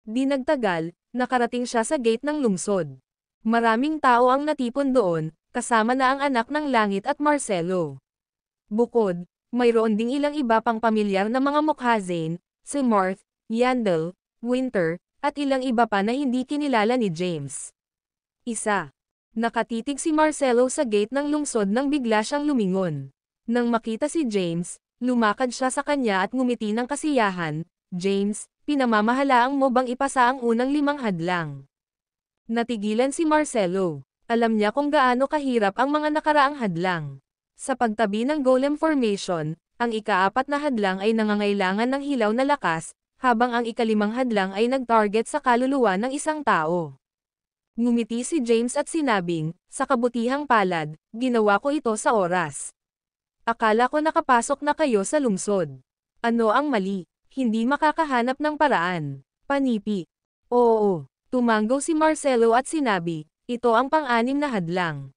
Di nagtagal, nakarating siya sa gate ng lungsod. Maraming tao ang natipon doon, kasama na ang anak ng langit at Marcelo. Bukod, mayroon ding ilang iba pang pamilyar na mga mukha Zane, si Marth, Yandel, Winter, at ilang iba pa na hindi kinilala ni James. Isa. Nakatitig si Marcelo sa gate ng lungsod nang bigla siyang lumingon. Nang makita si James, lumakad siya sa kanya at ngumiti ng kasiyahan. James, pinamamahalaang mo bang ipasa ang unang 5 hadlang? Natigilan si Marcelo. Alam niya kung gaano kahirap ang mga nakaraang hadlang. Sa pagtabi ng golem formation, ang ika-4 na hadlang ay nangangailangan ng hilaw na lakas, habang ang ika-5 hadlang ay nag-target sa kaluluwa ng isang tao. Ngumiti si James at sinabing, sa kabutihang palad, ginawa ko ito sa oras. Akala ko nakapasok na kayo sa lungsod. Ano ang mali? Hindi makakahanap ng paraan. Panipi. Oo. Tumanggaw si Marcelo at sinabi, ito ang pang-6 na hadlang.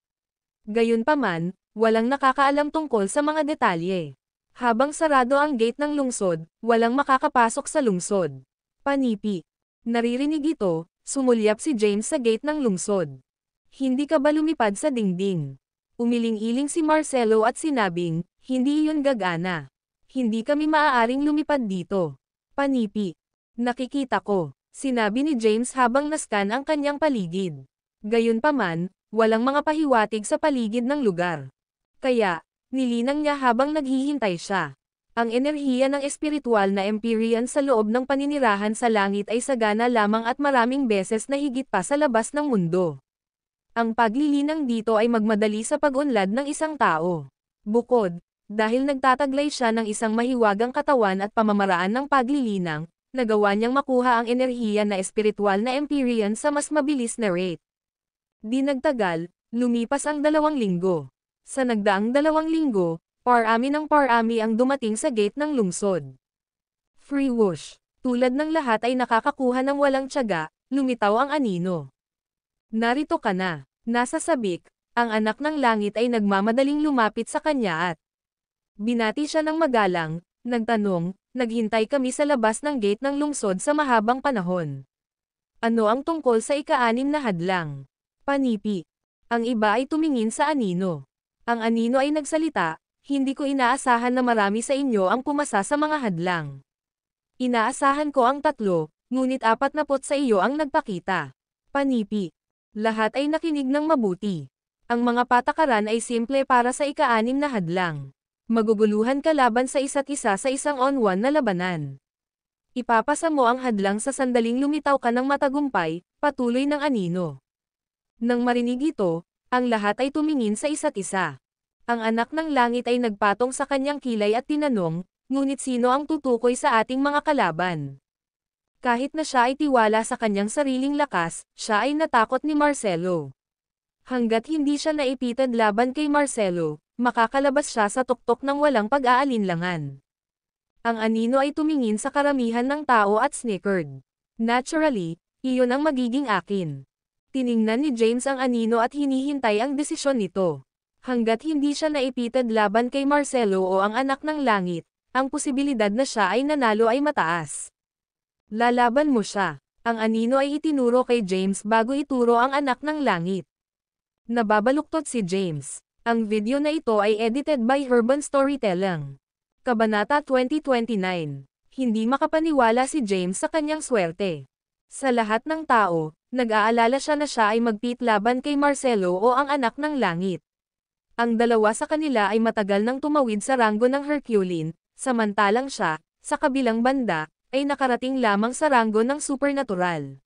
Gayunpaman, walang nakakaalam tungkol sa mga detalye. Habang sarado ang gate ng lungsod, walang makakapasok sa lungsod. Panipi. Naririnig ito, sumulyap si James sa gate ng lungsod. Hindi ka ba lumipad sa dingding? Umiling-iling si Marcelo at sinabing, hindi iyon gagana. Hindi kami maaaring lumipad dito. Panipi. Nakikita ko, sinabi ni James habang nascan ang kanyang paligid. Gayunpaman, walang mga pahiwatig sa paligid ng lugar. Kaya, nilinang niya habang naghihintay siya. Ang enerhiya ng espiritual na Empyrean sa loob ng paninirahan sa langit ay sagana lamang at maraming beses na higit pa sa labas ng mundo. Ang paglilinang dito ay magmadali sa pag-unlad ng isang tao. Bukod, dahil nagtataglay siya ng isang mahiwagang katawan at pamamaraan ng paglilinang, nagawa niyang makuha ang enerhiya na espiritual na Empyrean sa mas mabilis na rate. Di nagtagal, lumipas ang 2 linggo. Sa nagdaang 2 linggo, parami ng parami ang dumating sa gate ng lungsod. Free whoosh. Tulad ng lahat ay nakakakuha ng walang tiyaga, lumitaw ang anino. Narito ka na. Nasa sabik, ang anak ng langit ay nagmamadaling lumapit sa kanya at binati siya ng magalang, nagtanong, naghintay kami sa labas ng gate ng lungsod sa mahabang panahon. Ano ang tungkol sa ika-6 na hadlang? Panipi. Ang iba ay tumingin sa anino. Ang anino ay nagsalita, hindi ko inaasahan na marami sa inyo ang pumasa sa mga hadlang. Inaasahan ko ang 3, ngunit 40 sa iyo ang nagpakita. Panipi. Lahat ay nakinig ng mabuti. Ang mga patakaran ay simple para sa ika-6 na hadlang. Maguguluhan ka laban sa isa't isa sa isang on-1 na labanan. Ipapasa mo ang hadlang sa sandaling lumitaw ka ng matagumpay, patuloy ng anino. Nang marinig ito, ang lahat ay tumingin sa isa't isa. Ang anak ng langit ay nagpatong sa kanyang kilay at tinanong, ngunit sino ang tutukoy sa ating mga kalaban? Kahit na siya ay tiwala sa kanyang sariling lakas, siya ay natakot ni Marcelo. Hanggat hindi siya naipitad laban kay Marcelo, makakalabas siya sa tuktok ng walang pag-aalinlangan. Ang anino ay tumingin sa karamihan ng tao at snickered. Naturally, iyon ang magiging akin. Tiningnan ni James ang anino at hinihintay ang desisyon nito. Hanggat hindi siya naipitad laban kay Marcelo o ang anak ng langit, ang posibilidad na siya ay nanalo ay mataas. Lalaban mo siya. Ang anino ay itinuro kay James bago ituro ang anak ng langit. Nababaluktot si James. Ang video na ito ay edited by Herban Storytelling. Kabanata 2029. Hindi makapaniwala si James sa kanyang swerte. Sa lahat ng tao, nag-aalala siya na siya ay magpit laban kay Marcelo o ang anak ng langit. Ang dalawa sa kanila ay matagal nang tumawid sa ranggo ng Herculean, samantalang siya, sa kabilang banda, ay nakarating lamang sa ranggo ng supernatural.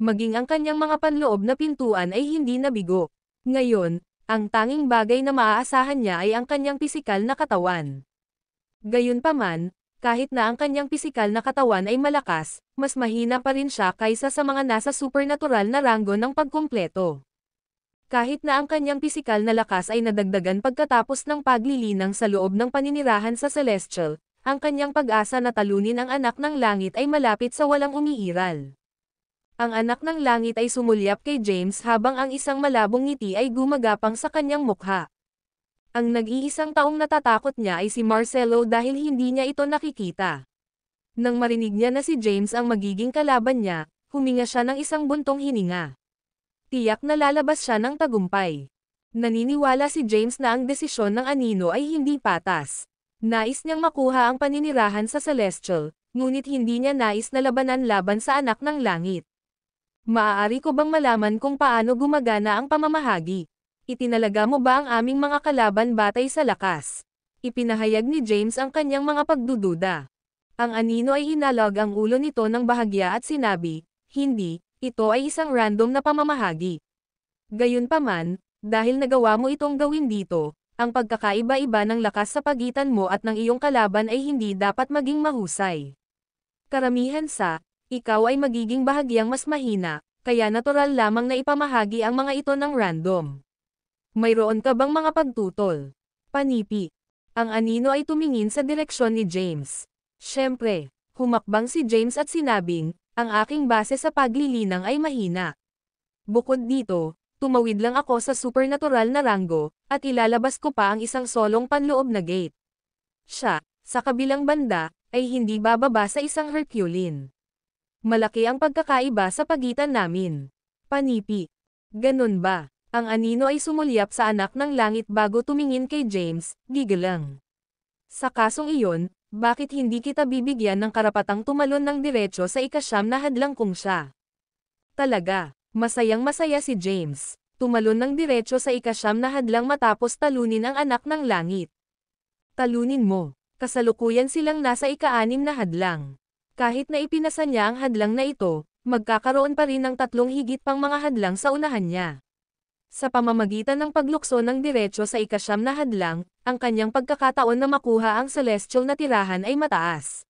Maging ang kanyang mga panloob na pintuan ay hindi nabigo. Ngayon, Ang tanging bagay na maaasahan niya ay ang kanyang pisikal na katawan. Gayunpaman, kahit na ang kanyang pisikal na katawan ay malakas, mas mahina pa rin siya kaysa sa mga nasa supernatural na ranggo ng pagkumpleto. Kahit na ang kanyang pisikal na lakas ay nadagdagan pagkatapos ng paglilinang sa loob ng paninirahan sa Celestial, ang kanyang pag-asa na talunin ang anak ng langit ay malapit sa walang umiiral. Ang anak ng langit ay sumulyap kay James habang ang isang malabong ngiti ay gumagapang sa kanyang mukha. Ang nag-iisang taong natatakot niya ay si Marcelo dahil hindi niya ito nakikita. Nang marinig niya na si James ang magiging kalaban niya, huminga siya ng isang buntong hininga. Tiyak na lalabas siya ng tagumpay. Naniniwala si James na ang desisyon ng anino ay hindi patas. Nais niyang makuha ang paninirahan sa Celestial, ngunit hindi niya nais na labanan laban sa anak ng langit. Maaari ko bang malaman kung paano gumagana ang pamamahagi? Itinalaga mo ba ang aming mga kalaban batay sa lakas? Ipinahayag ni James ang kanyang mga pagdududa. Ang anino ay hinalog ang ulo nito ng bahagya at sinabi, hindi, ito ay isang random na pamamahagi. Gayunpaman, dahil nagawa mo itong gawin dito, ang pagkakaiba-iba ng lakas sa pagitan mo at ng iyong kalaban ay hindi dapat maging mahusay. Karamihan sa ikaw ay magiging bahagyang mas mahina, kaya natural lamang na ipamahagi ang mga ito ng random. Mayroon ka bang mga pagtutol? Panipi. Ang anino ay tumingin sa direksyon ni James. Siyempre, humakbang si James at sinabing, ang aking base sa paglilinang ay mahina. Bukod dito, tumawid lang ako sa supernatural na ranggo, at ilalabas ko pa ang isang solong panloob na gate. Siya, sa kabilang banda, ay hindi bababa sa isang Herculean. Malaki ang pagkakaiba sa pagitan namin. Panipi. Ganun ba? Ang anino ay sumulyap sa anak ng langit bago tumingin kay James, gigalang. Sa kasong iyon, bakit hindi kita bibigyan ng karapatang tumalon ng diretso sa ikasyam na hadlang kung siya? Talaga, masayang-masaya si James. Tumalon ng diretso sa ikasyam na hadlang matapos talunin ang anak ng langit. Talunin mo. Kasalukuyan silang nasa ika-6 na hadlang. Kahit na ipinasa niya ang hadlang na ito, magkakaroon pa rin ng 3 higit pang mga hadlang sa unahan niya. Sa pamamagitan ng paglukso ng diretso sa ikasyam na hadlang, ang kanyang pagkakataon na makuha ang celestial na tirahan ay mataas.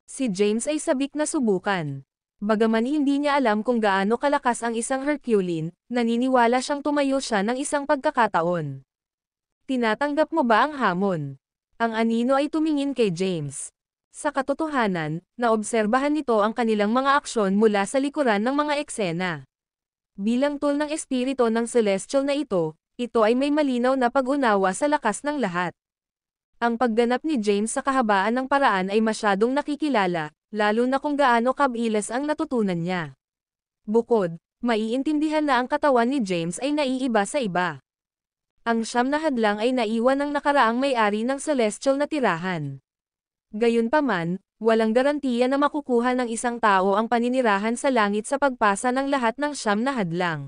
Si James ay sabik na subukan. Bagaman hindi niya alam kung gaano kalakas ang isang Herculean, naniniwala siyang tumayo siya ng isang pagkakataon. Tinatanggap mo ba ang hamon? Ang anino ay tumingin kay James. Sa katotohanan, naobserbahan nito ang kanilang mga aksyon mula sa likuran ng mga eksena. Bilang tool ng espiritu ng celestial na ito ay may malinaw na pag-unawa sa lakas ng lahat. Ang pagganap ni James sa kahabaan ng paraan ay masyadong nakikilala, lalo na kung gaano kabilas ang natutunan niya. Bukod, maiintindihan na ang katawan ni James ay naiiba sa iba. Ang 9 na hadlang ay naiwan ng nakaraang may-ari ng celestial na tirahan. Gayunpaman, walang garantiya na makukuha ng isang tao ang paninirahan sa langit sa pagpasa ng lahat ng 9 na hadlang.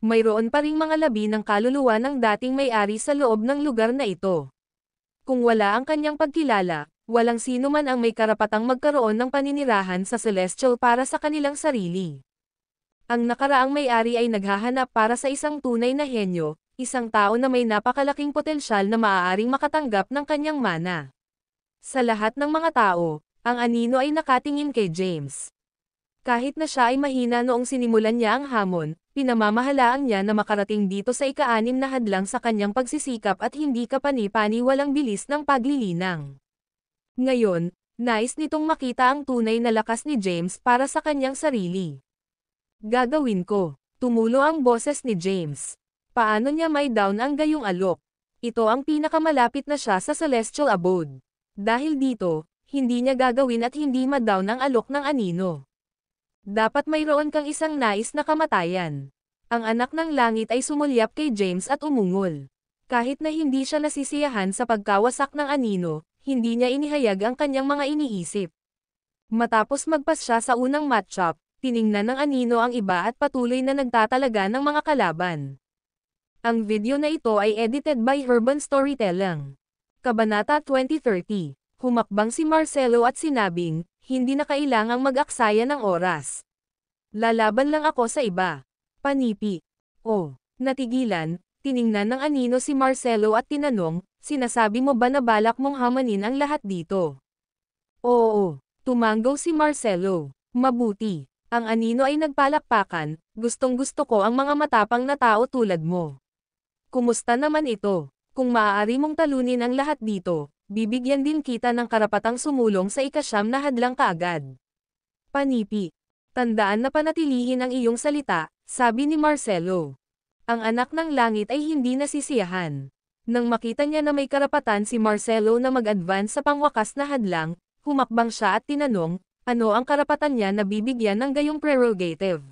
Mayroon pa ring mga labi ng kaluluwa ng dating may-ari sa loob ng lugar na ito. Kung wala ang kanyang pagkilala, walang sino man ang may karapatang magkaroon ng paninirahan sa celestial para sa kanilang sarili. Ang nakaraang may-ari ay naghahanap para sa isang tunay na henyo, isang tao na may napakalaking potensyal na maaaring makatanggap ng kanyang mana. Sa lahat ng mga tao, ang anino ay nakatingin kay James. Kahit na siya ay mahina noong sinimulan niya ang hamon, pinamamahalaan niya na makarating dito sa ika-6 na hadlang sa kanyang pagsisikap at hindi kapani-pani walang bilis ng paglilinang. Ngayon, nais nitong makita ang tunay na lakas ni James para sa kanyang sarili. Gagawin ko. Tumulo ang boses ni James. Paano niya may down ang gayong alok? Ito ang pinakamalapit na siya sa celestial abode. Dahil dito, hindi niya gagawin at hindi ma-down ang alok ng anino. Dapat mayroon kang isang nais na kamatayan. Ang anak ng langit ay sumulyap kay James at umungol. Kahit na hindi siya nasisiyahan sa pagkawasak ng anino, hindi niya inihayag ang kanyang mga iniisip. Matapos magpas siya sa unang matchup, tiningnan ng anino ang iba at patuloy na nagtatalaga ng mga kalaban. Ang video na ito ay edited by Herban Storytelling. Kabanata 2030. Humakbang si Marcelo at sinabing, hindi na kailangang mag-aksaya ng oras. Lalaban lang ako sa iba. Panipi. Natigilan, Tiningnan ng anino si Marcelo at tinanong, sinasabi mo ba na balak mong hamanin ang lahat dito? Oo, tumanggaw si Marcelo. Mabuti. Ang anino ay nagpalakpakan, gustong-gusto ko ang mga matapang na tao tulad mo. Kumusta naman ito? Kung maaari mong talunin ang lahat dito, bibigyan din kita ng karapatang sumulong sa ikasyam na hadlang kaagad. Panipi. Tandaan na panatilihin ang iyong salita, sabi ni Marcelo. Ang anak ng langit ay hindi nasisiyahan. Nang makita niya na may karapatan si Marcelo na mag-advance sa pangwakas na hadlang, humakbang siya at tinanong, ano ang karapatan niya na bibigyan ng gayong prerogative?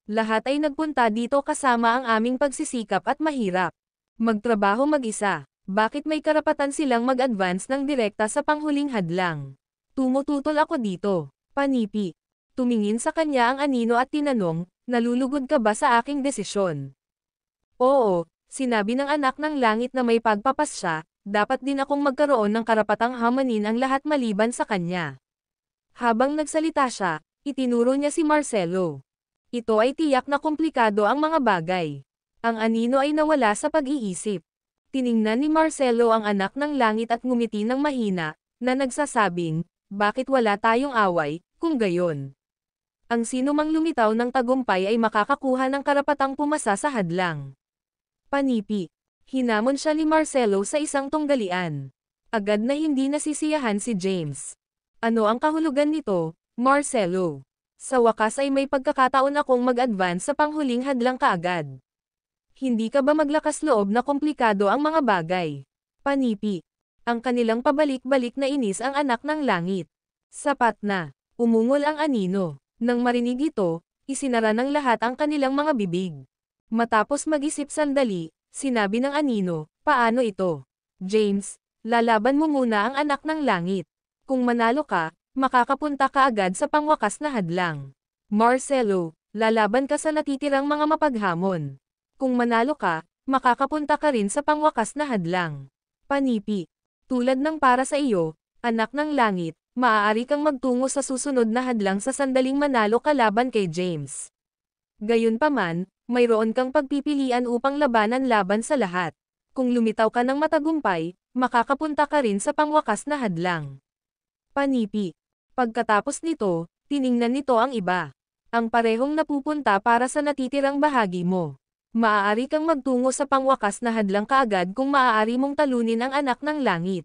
Lahat ay nagpunta dito kasama ang aming pagsisikap at mahirap. Magtrabaho mag-isa. Bakit may karapatan silang mag-advance ng direkta sa panghuling hadlang? Tumututol ako dito. Panipi. Tumingin sa kanya ang anino at tinanong, nalulugod ka ba sa aking desisyon? Oo, sinabi ng anak ng langit na may pagpapasya, dapat din akong magkaroon ng karapatang hamanin ang lahat maliban sa kanya. Habang nagsalita siya, itinuro niya si Marcelo. Ito ay tiyak na komplikado ang mga bagay. Ang anino ay nawala sa pag-iisip. Tiningnan ni Marcelo ang anak ng langit at ngumiti ng mahina, na nagsasabing, bakit wala tayong away, kung gayon? Ang sinumang lumitaw ng tagumpay ay makakakuha ng karapatang pumasa sa hadlang. Panipi. Hinamon siya ni Marcelo sa isang tunggalian. Agad na hindi nasisiyahan si James. Ano ang kahulugan nito, Marcelo? Sa wakas ay may pagkakataon akong mag-advance sa panghuling hadlang kaagad. Hindi ka ba maglakas loob na komplikado ang mga bagay? Panipi. Ang kanilang pabalik-balik na inis ang anak ng langit. Sapat na. Umungol ang anino. Nang marinig ito, isinara ng lahat ang kanilang mga bibig. Matapos mag-isip sandali, sinabi ng anino, paano ito? James, lalaban mo muna ang anak ng langit. Kung manalo ka, makakapunta ka agad sa pangwakas na hadlang. Marcelo, lalaban ka sa natitirang mga mapaghamon. Kung manalo ka, makakapunta ka rin sa pangwakas na hadlang. Panipi. Tulad ng para sa iyo, anak ng langit, maaari kang magtungo sa susunod na hadlang sa sandaling manalo ka laban kay James. Gayunpaman, mayroon kang pagpipilian upang labanan laban sa lahat. Kung lumitaw ka ng matagumpay, makakapunta ka rin sa pangwakas na hadlang. Panipi. Pagkatapos nito, tiningnan nito ang iba. Ang parehong napupunta para sa natitirang bahagi mo. Maaari kang magtungo sa pangwakas na hadlang kaagad kung maaari mong talunin ang anak ng langit.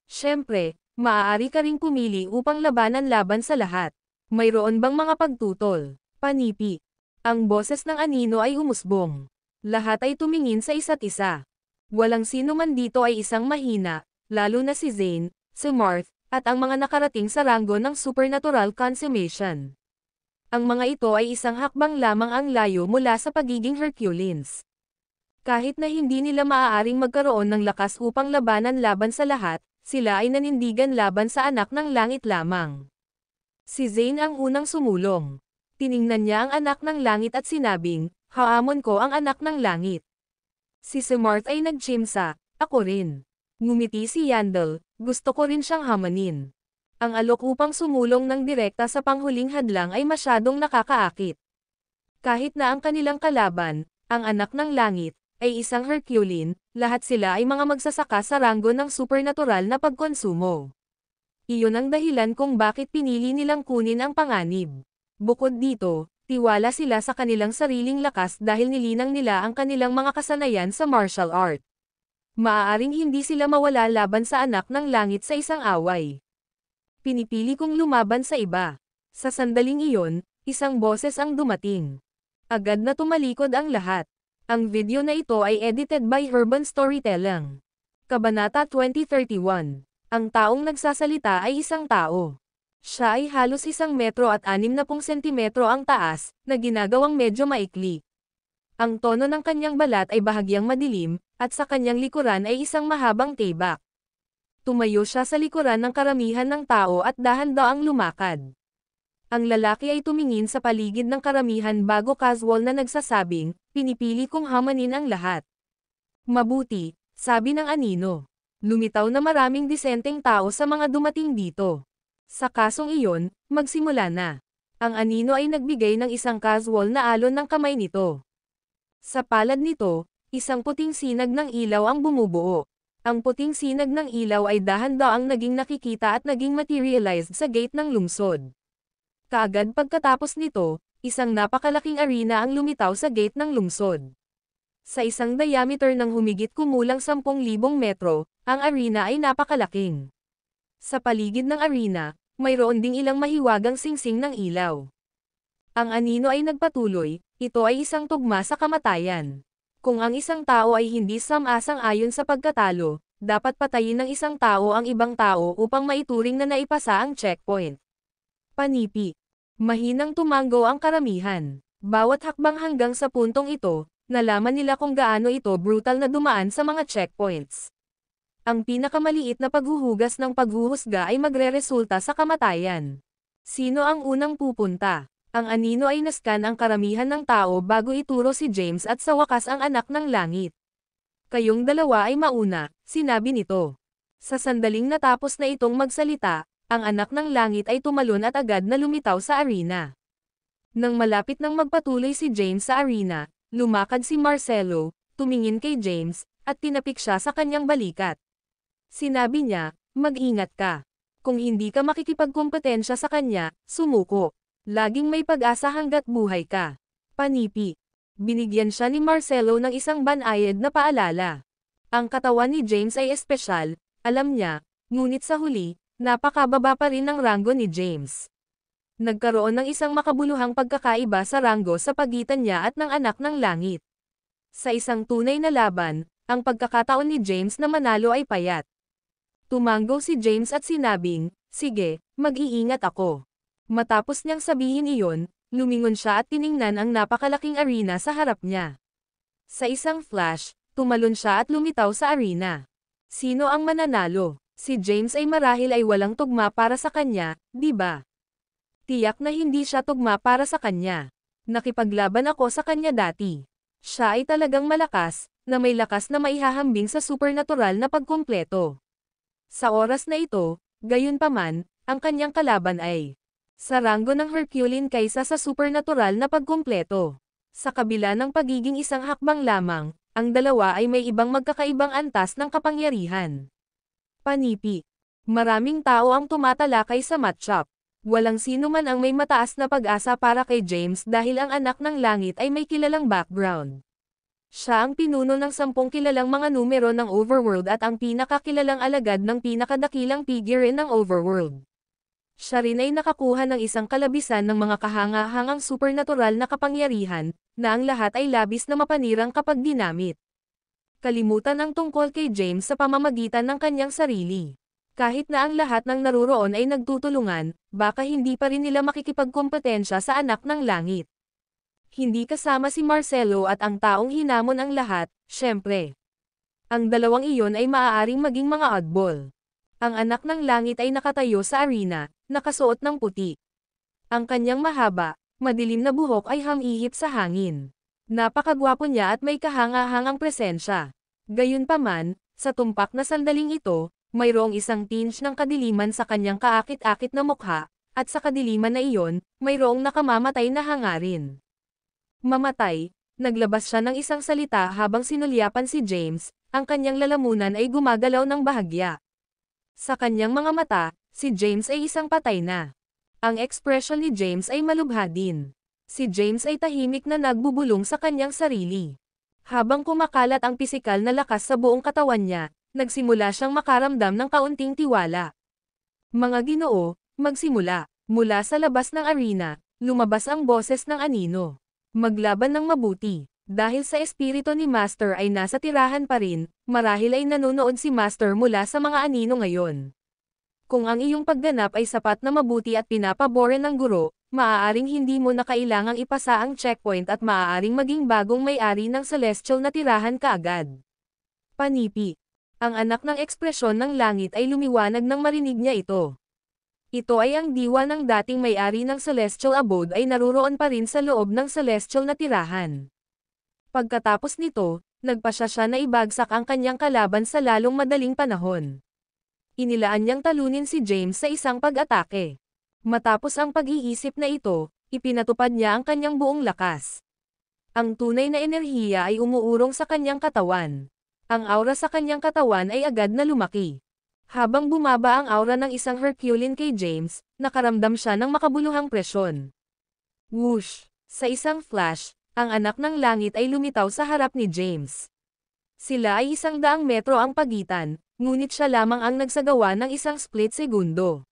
Siyempre, maaari ka ring pumili upang labanan laban sa lahat. Mayroon bang mga pagtutol? Panipi. Ang boses ng anino ay umusbong. Lahat ay tumingin sa isa't isa. Walang sino man dito ay isang mahina, lalo na si Zane, si Marth, at ang mga nakarating sa ranggo ng supernatural consummation. Ang mga ito ay isang hakbang lamang ang layo mula sa pagiging Herculeans. Kahit na hindi nila maaaring magkaroon ng lakas upang labanan laban sa lahat, sila ay nanindigan laban sa anak ng langit lamang. Si Zane ang unang sumulong. Tiningnan niya ang anak ng langit at sinabing, haamon ko ang anak ng langit. Si Marth ay nagchimsa, ako rin. Ngumiti si Yandel, gusto ko rin siyang hamanin. Ang alok upang sumulong ng direkta sa panghuling hadlang ay masyadong nakakaakit. Kahit na ang kanilang kalaban, ang anak ng langit, ay isang Herculean, lahat sila ay mga magsasaka sa ranggo ng supernatural na pagkonsumo. Iyon ang dahilan kung bakit pinili nilang kunin ang panganib. Bukod dito, tiwala sila sa kanilang sariling lakas dahil nilinang nila ang kanilang mga kasanayan sa martial art. Maaaring hindi sila mawala laban sa anak ng langit sa isang away. Pinipili kong lumaban sa iba. Sa sandaling iyon, isang boses ang dumating. Agad na tumalikod ang lahat. Ang video na ito ay edited by Urban Storytelling. Kabanata 2031. Ang taong nagsasalita ay isang tao. Siya ay halos 1 metro at 60 sentimetro ang taas, na ginagawang medyo maikli. Ang tono ng kanyang balat ay bahagyang madilim, at sa kanyang likuran ay isang mahabang tibak. Tumayo siya sa likuran ng karamihan ng tao at dahan-daang lumakad. Ang lalaki ay tumingin sa paligid ng karamihan bago casual na nagsasabing, pinipili kong hamanin ang lahat. Mabuti, sabi ng anino. Lumitaw na maraming disenteng tao sa mga dumating dito. Sa kasong iyon, magsimula na. Ang anino ay nagbigay ng isang casual na alon ng kamay nito. Sa palad nito, isang puting sinag ng ilaw ang bumubuo. Ang puting sinag ng ilaw ay dahan-daang naging nakikita at naging materialized sa gate ng lungsod. Kaagad pagkatapos nito, isang napakalaking arena ang lumitaw sa gate ng lungsod. Sa isang diameter ng humigit kumulang 10,000 metro, ang arena ay napakalaking. Sa paligid ng arena, mayroon ding ilang mahiwagang singsing ng ilaw. Ang anino ay nagpatuloy, ito ay isang tugma sa kamatayan. Kung ang isang tao ay hindi sang-ayon sa pagkatalo, dapat patayin ng isang tao ang ibang tao upang maituring na naipasa ang checkpoint. Panipi. Mahinang tumango ang karamihan. Bawat hakbang hanggang sa puntong ito, nalaman nila kung gaano ito brutal na dumaan sa mga checkpoints. Ang pinakamaliit na paghuhugas ng paghuhusga ay magreresulta sa kamatayan. Sino ang unang pupunta? Ang anino ay nascan ang karamihan ng tao bago ituro si James at sa wakas ang anak ng langit. Kayong dalawa ay mauna, sinabi nito. Sa sandaling natapos na itong magsalita, ang anak ng langit ay tumalon at agad na lumitaw sa arena. Nang malapit nang magpatuloy si James sa arena, lumakad si Marcelo, tumingin kay James, at tinapik siya sa kanyang balikat. Sinabi niya, mag-ingat ka. Kung hindi ka makikipagkompetensya sa kanya, sumuko. Laging may pag-asa hanggat buhay ka. Panipi. Binigyan siya ni Marcelo ng isang banayad na paalala. Ang katawan ni James ay espesyal, alam niya, ngunit sa huli, napakababa pa rin ng ranggo ni James. Nagkaroon ng isang makabuluhang pagkakaiba sa ranggo sa pagitan niya at ng anak ng langit. Sa isang tunay na laban, ang pagkakataon ni James na manalo ay payat. Tumango si James at sinabing, sige, mag-iingat ako. Matapos niyang sabihin iyon, lumingon siya at tiningnan ang napakalaking arena sa harap niya. Sa isang flash, tumalon siya at lumitaw sa arena. Sino ang mananalo? Si James ay marahil ay walang tugma para sa kanya, di ba? Tiyak na hindi siya tugma para sa kanya. Nakipaglaban ako sa kanya dati. Siya ay talagang malakas, na may lakas na maihahambing sa supernatural na pagkumpleto. Sa oras na ito, gayunpaman, ang kanyang kalaban ay sa ranggo ng Herculean kaysa sa supernatural na pagkumpleto. Sa kabila ng pagiging isang hakbang lamang, ang dalawa ay may ibang magkakaibang antas ng kapangyarihan. Panipi. Maraming tao ang tumatalakay sa matchup. Walang sino man ang may mataas na pag-asa para kay James dahil ang anak ng langit ay may kilalang background. Siya ang pinuno ng 10 kilalang mga numero ng Overworld at ang pinakakilalang alagad ng pinakadakilang figure ng Overworld. Siya rin ay nakakuha ng isang kalabisan ng mga kahanga-hangang supernatural na kapangyarihan, na ang lahat ay labis na mapanirang kapag ginamit. Kalimutan ang tungkol kay James sa pamamagitan ng kanyang sarili. Kahit na ang lahat ng naruroon ay nagtutulungan, baka hindi pa rin nila makikipagkompetensya sa anak ng langit. Hindi kasama si Marcelo at ang taong hinamon ang lahat, syempre. Ang dalawang iyon ay maaaring maging mga oddball. Ang anak ng langit ay nakatayo sa arena, nakasuot ng puti. Ang kanyang mahaba, madilim na buhok ay humihip sa hangin. Napakagwapo niya at may kahanga-hangang presensya. Gayunpaman, sa tumpak na sandaling ito, mayroong isang tinge ng kadiliman sa kanyang kaakit-akit na mukha, at sa kadiliman na iyon, mayroong nakamamatay na hangarin. Mamatay, naglabas siya ng isang salita habang sinulyapan si James, ang kanyang lalamunan ay gumagalaw ng bahagya. Sa kanyang mga mata, si James ay isang patay na. Ang ekspresyon ni James ay malubha din. Si James ay tahimik na nagbubulong sa kanyang sarili. Habang kumakalat ang pisikal na lakas sa buong katawan niya, nagsimula siyang makaramdam ng kaunting tiwala. Mga Ginoo, magsimula. Mula sa labas ng arena, lumabas ang boses ng anino. Maglaban ng mabuti. Dahil sa espiritu ni Master ay nasa tirahan pa rin, marahil ay nanonood si Master mula sa mga anino ngayon. Kung ang iyong pagganap ay sapat na mabuti at pinapaboran ng guro, maaaring hindi mo na kailangang ipasa ang checkpoint at maaaring maging bagong may-ari ng celestial na tirahan kaagad. Panipi. Ang anak ng ekspresyon ng langit ay lumiwanag nang marinig niya ito. Ito ay ang diwa ng dating may-ari ng celestial abode ay naruroon pa rin sa loob ng celestial na tirahan. Pagkatapos nito, nagpasya siya na ibagsak ang kanyang kalaban sa lalong madaling panahon. Inilaan niyang talunin si James sa isang pag-atake. Matapos ang pag-iisip na ito, ipinatupad niya ang kanyang buong lakas. Ang tunay na enerhiya ay umuurong sa kanyang katawan. Ang aura sa kanyang katawan ay agad na lumaki. Habang bumaba ang aura ng isang Herculean kay James, nakaramdam siya ng makabuluhang presyon. Whoosh! Sa isang flash, ang anak ng langit ay lumitaw sa harap ni James. Sila ay 100 metro ang pagitan, ngunit siya lamang ang nagsagawa ng isang split segundo.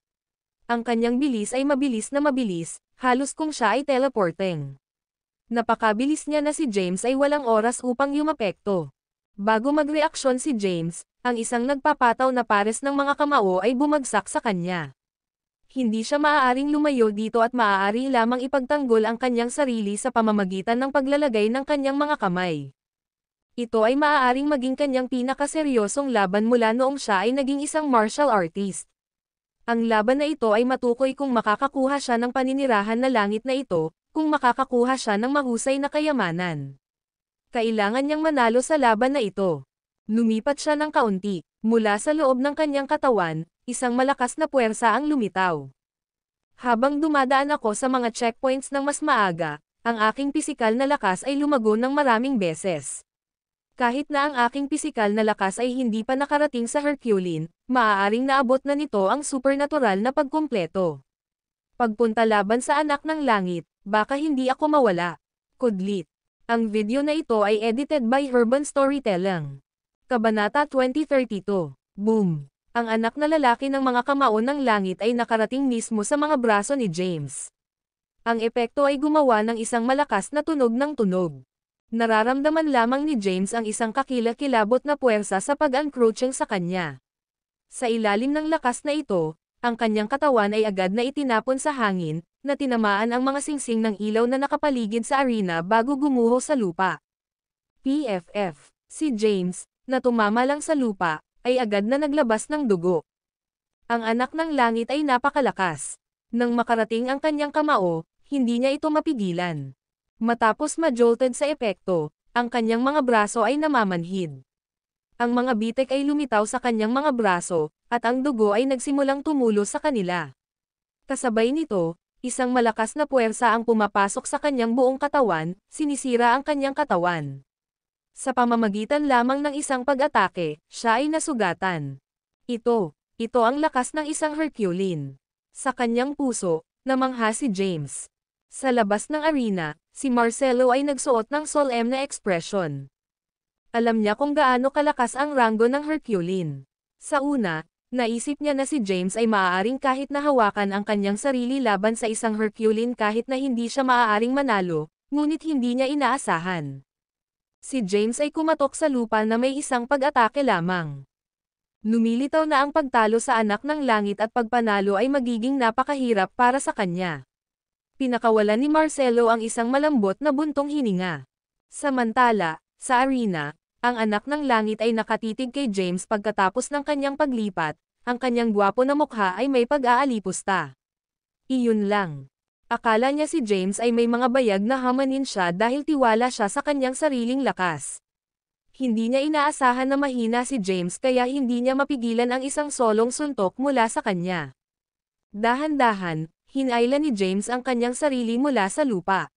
Ang kanyang bilis ay mabilis na mabilis, halos kung siya ay teleporting. Napakabilis niya na si James ay walang oras upang yumapekto. Bago magreaksyon si James, ang isang nagpapataw na pares ng mga kamao ay bumagsak sa kanya. Hindi siya maaaring lumayo dito at maaari lamang ipagtanggol ang kanyang sarili sa pamamagitan ng paglalagay ng kanyang mga kamay. Ito ay maaaring maging kanyang pinakaseryosong laban mula noong siya ay naging isang martial artist. Ang laban na ito ay matukoy kung makakakuha siya ng paninirahan na langit na ito, kung makakakuha siya ng mahusay na kayamanan. Kailangan niyang manalo sa laban na ito. Lumipat siya ng kaunti, mula sa loob ng kanyang katawan, isang malakas na puwersa ang lumitaw. Habang dumadaan ako sa mga checkpoints ng mas maaga, ang aking pisikal na lakas ay lumago ng maraming beses. Kahit na ang aking pisikal na lakas ay hindi pa nakarating sa Herculean, maaaring naabot na nito ang supernatural na pagkumpleto. Pagpunta laban sa anak ng langit, baka hindi ako mawala. Kudlit. Ang video na ito ay edited by Urban Storytelling. Kabanata 2032. Boom! Ang anak na lalaki ng mga kamao ng langit ay nakarating mismo sa mga braso ni James. Ang epekto ay gumawa ng isang malakas na tunog ng tunog. Nararamdaman lamang ni James ang isang kakilakilabot na puwersa sa pag-encroaching sa kanya. Sa ilalim ng lakas na ito, ang kanyang katawan ay agad na itinapon sa hangin, na tinamaan ang mga singsing ng ilaw na nakapaligid sa arena bago gumuho sa lupa. PFF. Si James, na tumama lang sa lupa, ay agad na naglabas ng dugo. Ang anak ng langit ay napakalakas. Nang makarating ang kanyang kamao, hindi niya ito mapigilan. Matapos majolted sa epekto, ang kanyang mga braso ay namamanhid. Ang mga bitek ay lumitaw sa kanyang mga braso, at ang dugo ay nagsimulang tumulo sa kanila. Kasabay nito, isang malakas na puwersa ang pumapasok sa kanyang buong katawan, sinisira ang kanyang katawan. Sa pamamagitan lamang ng isang pag-atake, siya ay nasugatan. Ito ang lakas ng isang Herculean. Sa kanyang puso, namangha si James. Sa labas ng arena, si Marcelo ay nagsuot ng solemn na ekspresyon. Alam niya kung gaano kalakas ang ranggo ng Herculean. Sa una, naisip niya na si James ay maaaring kahit nahawakan ang kanyang sarili laban sa isang Herculean kahit na hindi siya maaaring manalo, ngunit hindi niya inaasahan. Si James ay kumatok sa lupa na may isang pag-atake lamang. Lumilitaw na ang pagtalo sa anak ng langit at pagpanalo ay magiging napakahirap para sa kanya. Pinakawalan ni Marcelo ang isang malambot na buntong hininga. Samantala, sa arena, ang anak ng langit ay nakatitig kay James pagkatapos ng kanyang paglipat, ang kanyang gwapo na mukha ay may pag-aalipusta. Iyon lang. Akala niya si James ay may mga bayag na hamanin siya dahil tiwala siya sa kanyang sariling lakas. Hindi niya inaasahan na mahina si James kaya hindi niya mapigilan ang isang solong suntok mula sa kanya. Dahan-dahan, hinailan ni James ang kanyang sarili mula sa lupa.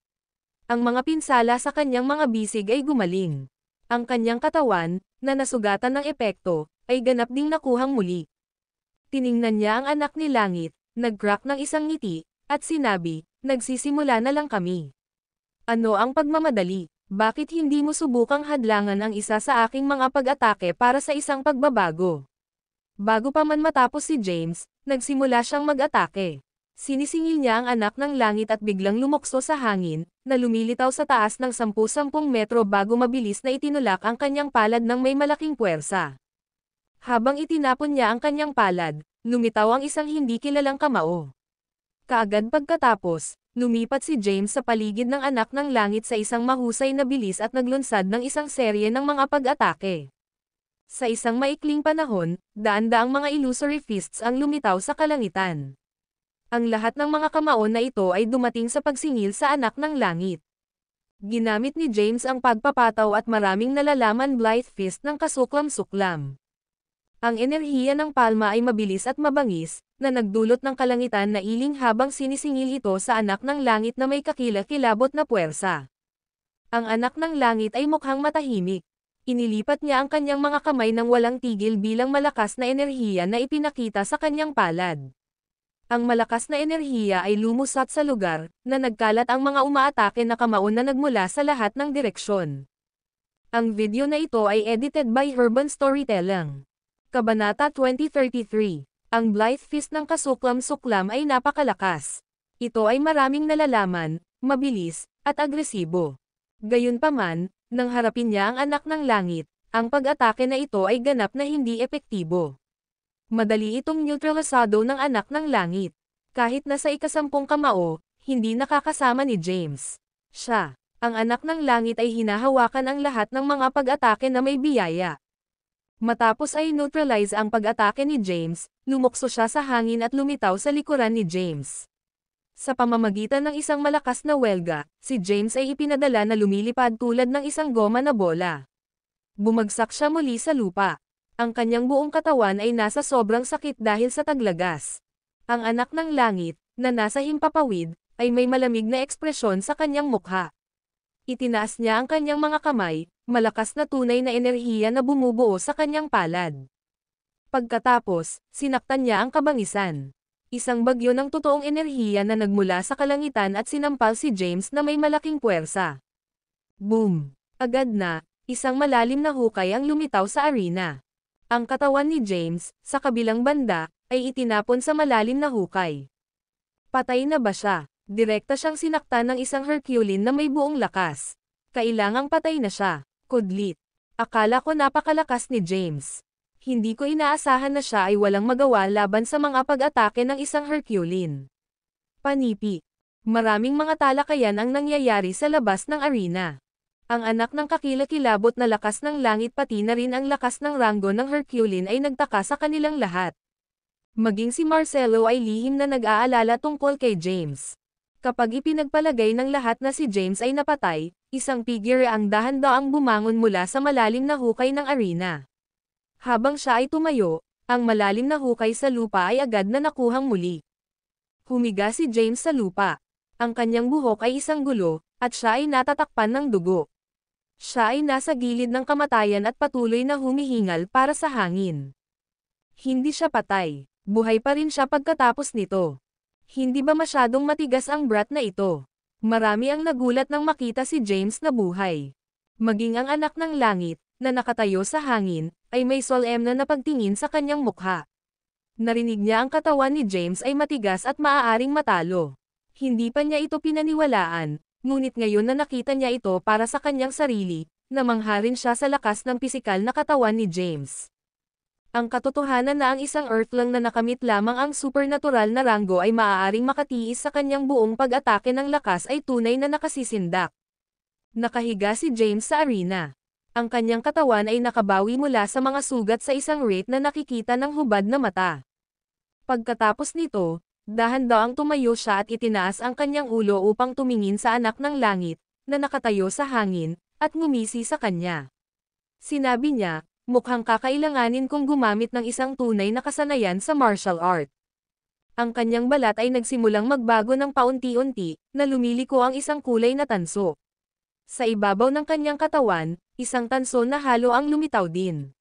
Ang mga pinsala sa kanyang mga bisig ay gumaling. Ang kanyang katawan, na nasugatan ng epekto, ay ganap ding nakuhang muli. Tiningnan niya ang anak ni langit, nag-crack ng isang ngiti, at sinabi, nagsisimula na lang kami. Ano ang pagmamadali? Bakit hindi mo subukang hadlangan ang isa sa aking mga pag-atake para sa isang pagbabago? Bago pa man matapos si James, nagsimula siyang mag-atake. Sinisingil niya ang anak ng langit at biglang lumokso sa hangin, na lumilitaw sa taas ng 10-10 metro bago mabilis na itinulak ang kanyang palad ng may malaking puwersa. Habang itinapon niya ang kanyang palad, lumitaw ang isang hindi kilalang kamao. Kaagad pagkatapos, lumipat si James sa paligid ng anak ng langit sa isang mahusay na bilis at naglunsad ng isang serye ng mga pag-atake. Sa isang maikling panahon, daan-daang mga illusory fists ang lumitaw sa kalangitan. Ang lahat ng mga kamao na ito ay dumating sa pagsingil sa anak ng langit. Ginamit ni James ang pagpapataw at maraming nalalaman Blithe Fist ng kasuklam-suklam. Ang enerhiya ng palma ay mabilis at mabangis, na nagdulot ng kalangitan na iling habang sinisingil ito sa anak ng langit na may kakilakilabot na puwersa. Ang anak ng langit ay mukhang matahimik. Inilipat niya ang kanyang mga kamay ng walang tigil bilang malakas na enerhiya na ipinakita sa kanyang palad. Ang malakas na enerhiya ay lumusot sa lugar, na nagkalat ang mga umaatake na kamao na nagmula sa lahat ng direksyon. Ang video na ito ay edited by Urban Storytelling. Kabanata 2033. Ang Blithe Fist ng Kasuklam-Suklam ay napakalakas. Ito ay maraming nalalaman, mabilis, at agresibo. Gayunpaman, nang harapin niya ang anak ng langit, ang pag-atake na ito ay ganap na hindi epektibo. Madali itong neutralisado ng anak ng langit. Kahit nasa ikasampung kamao, hindi nakakasama ni James. Siya, ang anak ng langit ay hinahawakan ang lahat ng mga pag-atake na may biyaya. Matapos ay neutralize ang pag-atake ni James, lumukso siya sa hangin at lumitaw sa likuran ni James. Sa pamamagitan ng isang malakas na welga, si James ay ipinadala na lumilipad tulad ng isang goma na bola. Bumagsak siya muli sa lupa. Ang kanyang buong katawan ay nasa sobrang sakit dahil sa taglagas. Ang anak ng langit, na nasa himpapawid, ay may malamig na ekspresyon sa kanyang mukha. Itinaas niya ang kanyang mga kamay, malakas na tunay na enerhiya na bumubuo sa kanyang palad. Pagkatapos, sinaktan niya ang kabangisan. Isang bagyo ng totoong enerhiya na nagmula sa kalangitan at sinampal si James na may malaking puwersa. Boom! Agad na, isang malalim na hukay ang lumitaw sa arena. Ang katawan ni James, sa kabilang banda, ay itinapon sa malalim na hukay. Patay na ba siya? Direkta siyang sinaktan ng isang Herculean na may buong lakas. Kailangang patay na siya. Kudlit. Akala ko napakalakas ni James. Hindi ko inaasahan na siya ay walang magawa laban sa mga pag-atake ng isang Herculean. Panipi. Maraming mga talakayan ang nangyayari sa labas ng arena. Ang anak ng kakilakilabot na lakas ng langit pati na rin ang lakas ng ranggo ng Herculean ay nagtaka sa kanilang lahat. Maging si Marcelo ay lihim na nag-aalala tungkol kay James. Kapag ipinagpalagay ng lahat na si James ay napatay, isang figure ang dahan-daang bumangon mula sa malalim na hukay ng arena. Habang siya ay tumayo, ang malalim na hukay sa lupa ay agad na nakuhang muli. Humiga si James sa lupa. Ang kanyang buhok ay isang gulo, at siya ay natatakpan ng dugo. Siya ay nasa gilid ng kamatayan at patuloy na humihingal para sa hangin. Hindi siya patay. Buhay pa rin siya pagkatapos nito. Hindi ba masyadong matigas ang brat na ito? Marami ang nagulat nang makita si James na buhay. Maging ang anak ng langit, na nakatayo sa hangin, ay may solemn na pagtingin sa kanyang mukha. Narinig niya ang katawan ni James ay matigas at maaaring matalo. Hindi pa niya ito pinaniwalaan. Ngunit ngayon na nakita niya ito para sa kanyang sarili, namangha rin siya sa lakas ng pisikal na katawan ni James. Ang katotohanan na ang isang Earthling na nakamit lamang ang supernatural na ranggo ay maaaring makatiis sa kanyang buong pag-atake ng lakas ay tunay na nakasisindak. Nakahiga si James sa arena. Ang kanyang katawan ay nakabawi mula sa mga sugat sa isang rate na nakikita ng hubad na mata. Pagkatapos nito, dahan-daang tumayo siya at itinaas ang kanyang ulo upang tumingin sa anak ng langit, na nakatayo sa hangin, at ngumisi sa kanya. Sinabi niya, mukhang kakailanganin kong gumamit ng isang tunay na kasanayan sa martial art. Ang kanyang balat ay nagsimulang magbago ng paunti-unti, na lumiliko ang isang kulay na tanso. Sa ibabaw ng kanyang katawan, isang tanso na halo ang lumitaw din.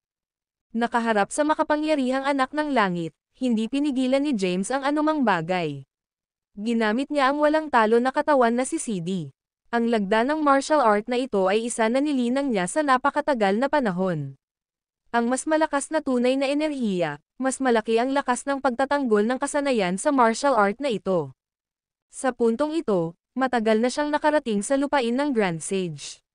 Nakaharap sa makapangyarihang anak ng langit, hindi pinigilan ni James ang anumang bagay. Ginamit niya ang walang talo na katawan na si CD. Ang lagda ng martial art na ito ay isa na nilinang niya sa napakatagal na panahon. Ang mas malakas na tunay na enerhiya, mas malaki ang lakas ng pagtatanggol ng kasanayan sa martial art na ito. Sa puntong ito, matagal na siyang nakarating sa lupain ng Grand Sage.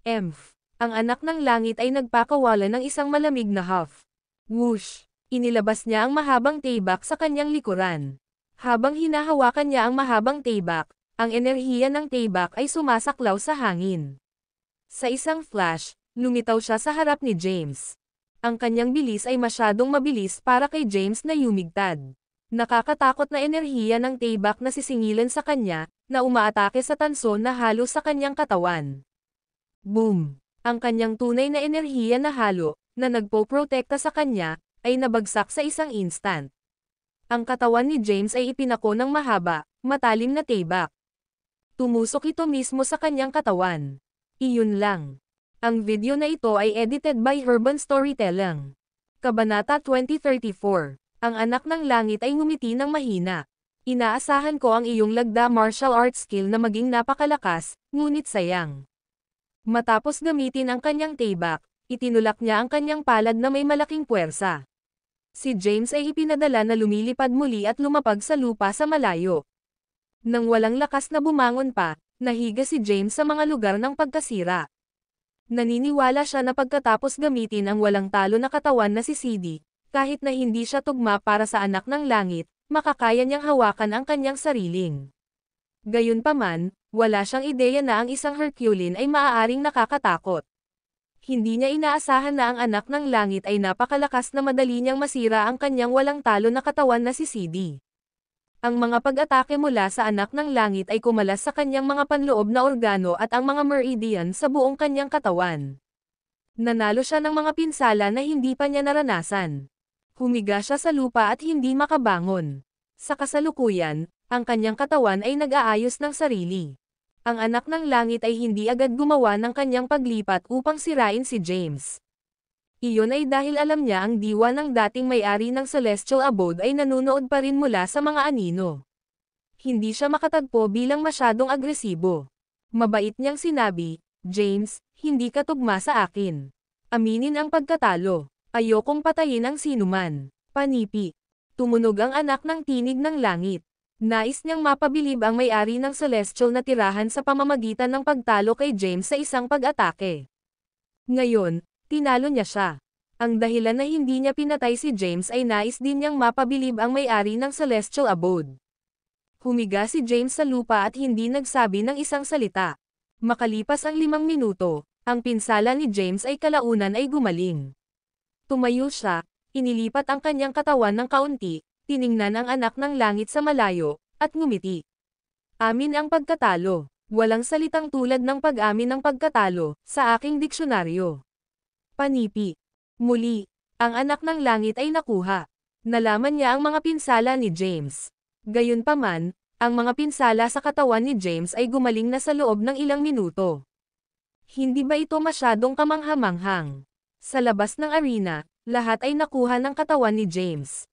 Emph. Ang anak ng langit ay nagpakawala ng isang malamig na huff. Whoosh! Inilabas niya ang mahabang taybak sa kanyang likuran. Habang hinahawakan niya ang mahabang taybak, ang enerhiya ng taybak ay sumasaklaw sa hangin. Sa isang flash, lumitaw siya sa harap ni James. Ang kanyang bilis ay masyadong mabilis para kay James na yumigtad. Nakakatakot na enerhiya ng taybak na sisingilan sa kanya, na umaatake sa tanso na halo sa kanyang katawan. Boom! Ang kanyang tunay na enerhiya na halo, na nagpoprotekta sa kanya, ay nabagsak sa isang instant. Ang katawan ni James ay ipinako ng mahaba, matalim na taybak. Tumusok ito mismo sa kanyang katawan. Iyon lang. Ang video na ito ay edited by Urban Storytelling. Kabanata 2034. Ang anak ng langit ay ngumiti ng mahina. Inaasahan ko ang iyong lagda martial arts skill na maging napakalakas, ngunit sayang. Matapos gamitin ang kanyang taibak, itinulak niya ang kanyang palad na may malaking puwersa. Si James ay ipinadala na lumilipad muli at lumapag sa lupa sa malayo. Nang walang lakas na bumangon pa, nahiga si James sa mga lugar ng pagkasira. Naniniwala siya na pagkatapos gamitin ang walang talo na katawan na si CD, kahit na hindi siya tugma para sa anak ng langit, makakaya niyang hawakan ang kanyang sariling. Gayunpaman, wala siyang ideya na ang isang Herculean ay maaaring nakakatakot. Hindi niya inaasahan na ang anak ng langit ay napakalakas na madali niyang masira ang kanyang walang talo na katawan na si CD. Ang mga pag-atake mula sa anak ng langit ay kumalas sa kanyang mga panloob na organo at ang mga meridian sa buong kanyang katawan. Nanalo siya ng mga pinsala na hindi pa niya naranasan. Humiga siya sa lupa at hindi makabangon. Sa kasalukuyan, ang kanyang katawan ay nag-aayos ng sarili. Ang anak ng langit ay hindi agad gumawa ng kanyang paglipat upang sirain si James. Iyon ay dahil alam niya ang diwa ng dating may-ari ng Celestial Abode ay nanunood pa rin mula sa mga anino. Hindi siya makatagpo bilang masyadong agresibo. Mabait niyang sinabi, "James, hindi ka tugma sa akin. Aminin ang pagkatalo. Ayokong patayin ang sinuman." Panipi. Tumunog ang anak ng tinig ng langit. Nais niyang mapabilib ang may-ari ng Celestial na tirahan sa pamamagitan ng pagtalo kay James sa isang pag-atake. Ngayon, tinalo niya siya. Ang dahilan na hindi niya pinatay si James ay nais din niyang mapabilib ang may-ari ng Celestial Abode. Humiga si James sa lupa at hindi nagsabi ng isang salita. Makalipas ang 5 minuto, ang pinsala ni James ay kalaunan ay gumaling. Tumayo siya, inilipat ang kanyang katawan ng kaunti, tiningnan ang anak ng langit sa malayo, at ngumiti. Amin ang pagkatalo. Walang salitang tulad ng pag-amin ng pagkatalo, sa aking diksyonaryo. Panipi. Muli, ang anak ng langit ay nakuha. Nalaman niya ang mga pinsala ni James. Gayunpaman, ang mga pinsala sa katawan ni James ay gumaling na sa loob ng ilang minuto. Hindi ba ito masyadong kamangha-manghang? Sa labas ng arena, lahat ay nakuha ng katawan ni James.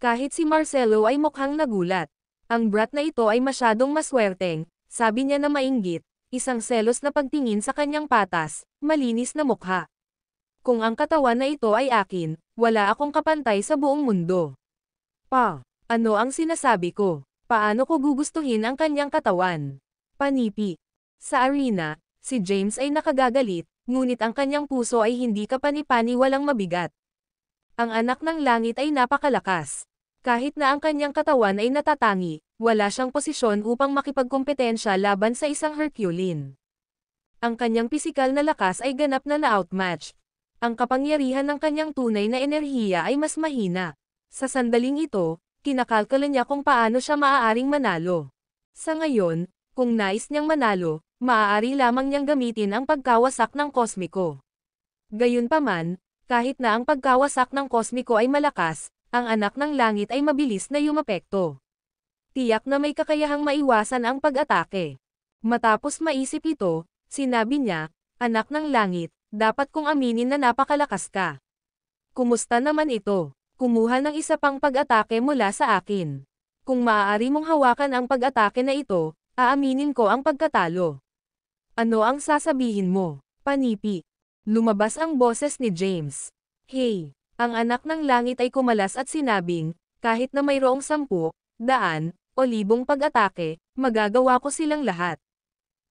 Kahit si Marcelo ay mukhang nagulat. Ang brat na ito ay masyadong maswerteng, sabi niya na mainggit, isang selos na pagtingin sa kanyang patas, malinis na mukha. Kung ang katawan na ito ay akin, wala akong kapantay sa buong mundo. Ano ang sinasabi ko? Paano ko gugustuhin ang kanyang katawan? Panipi. Sa arena, si James ay nakagagalit, ngunit ang kanyang puso ay hindi kapani-pani walang mabigat. Ang anak ng langit ay napakalakas. Kahit na ang kanyang katawan ay natatangi, wala siyang posisyon upang makipagkompetensya laban sa isang Herculean. Ang kanyang pisikal na lakas ay ganap na na-outmatched. Ang kapangyarihan ng kanyang tunay na enerhiya ay mas mahina. Sa sandaling ito, kinakalkula niya kung paano siya maaaring manalo. Sa ngayon, kung nais niyang manalo, maaari lamang niyang gamitin ang pagkawasak ng kosmiko. Gayunpaman, kahit na ang pagkawasak ng kosmiko ay malakas, ang anak ng langit ay mabilis na yumapekto. Tiyak na may kakayahang maiwasan ang pag-atake. Matapos maisip ito, sinabi niya, "Anak ng langit, dapat kong aminin na napakalakas ka. Kumusta naman ito? Kumuha ng isa pang pag-atake mula sa akin. Kung maaari mong hawakan ang pag-atake na ito, aaminin ko ang pagkatalo. Ano ang sasabihin mo?" Panipi. Lumabas ang boses ni James. "Hey." Ang anak ng langit ay kumalas at sinabing, "Kahit na mayroong 10, 100, o 1,000 pag-atake, magagawa ko silang lahat.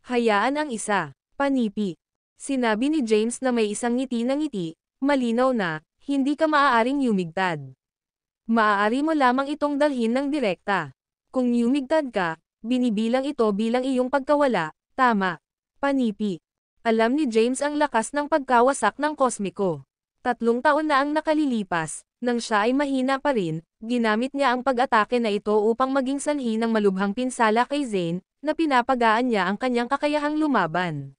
Hayaan ang isa." Panipi. Sinabi ni James na may isang ngiti na ngiti, malinaw na, "Hindi ka maaaring yumigtad. Maaari mo lamang itong dalhin ng direkta. Kung yumigtad ka, binibilang ito bilang iyong pagkawala, tama." Panipi. Alam ni James ang lakas ng pagkawasak ng kosmiko. 3 taon na ang nakalilipas, nang siya ay mahina pa rin, ginamit niya ang pag-atake na ito upang maging sanhi ng malubhang pinsala kay Zane, na pinapagaan niya ang kanyang kakayahang lumaban.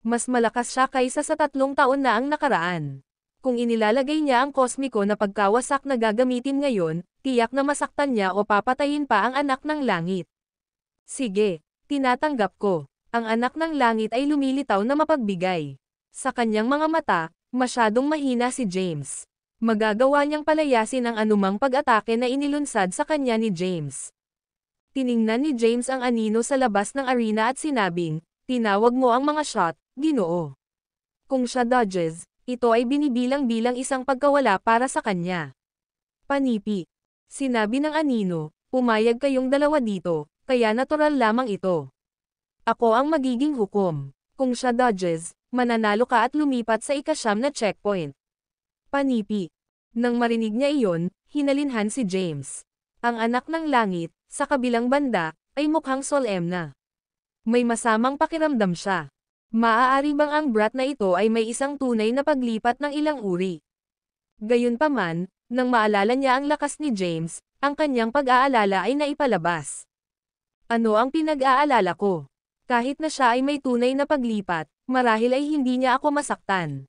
Mas malakas siya kaysa sa 3 taon na ang nakaraan. Kung inilalagay niya ang kosmiko na pagkawasak na gagamitin ngayon, tiyak na masaktan niya o papatayin pa ang anak ng langit. "Sige, tinatanggap ko. Ang anak ng langit ay lumilitaw na mapagbigay. Sa kanyang mga mata, masyadong mahina si James. Magagawa niyang palayasin ang anumang pag-atake na inilunsad sa kanya ni James. Tiningnan ni James ang anino sa labas ng arena at sinabing, "Tinawag mo ang mga shot, Ginoo." Kung siya dodges, ito ay binibilang bilang isang pagkawala para sa kanya. Panipi. Sinabi ng anino, "Pumayag kayong dalawa dito, kaya natural lamang ito. Ako ang magiging hukom. Kung siya dodges, mananalo ka at lumipat sa ika-9 na checkpoint." Panipi. Nang marinig niya iyon, hinalinhan si James. Ang anak ng langit, sa kabilang banda, ay mukhang solemna. May masamang pakiramdam siya. Maaari bang ang brat na ito ay may isang tunay na paglipat ng ilang uri? Gayunpaman, nang maalala niya ang lakas ni James, ang kanyang pag-aalala ay naipalabas. Ano ang pinag-aalala ko? Kahit na siya ay may tunay na paglipat, marahil ay hindi niya ako masaktan.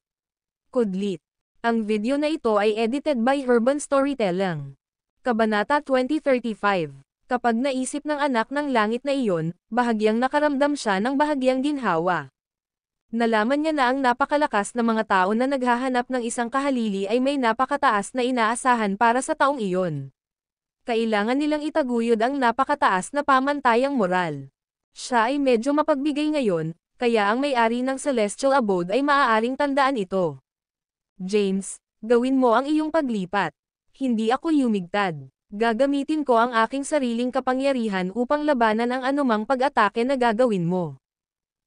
Kudlit. Ang video na ito ay edited by Urban Storytelling. Kabanata 2035. Kapag naisip ng anak ng langit na iyon, bahagyang nakaramdam siya ng bahagyang ginhawa. Nalaman niya na ang napakalakas na mga tao na naghahanap ng isang kahalili ay may napakataas na inaasahan para sa taong iyon. Kailangan nilang itaguyod ang napakataas na pamantayang moral. Siya ay medyo mapagbigay ngayon, kaya ang may-ari ng Celestial Abode ay maaaring tandaan ito. James, gawin mo ang iyong paglipat. Hindi ako yumigtad. Gagamitin ko ang aking sariling kapangyarihan upang labanan ang anumang pag-atake na gagawin mo.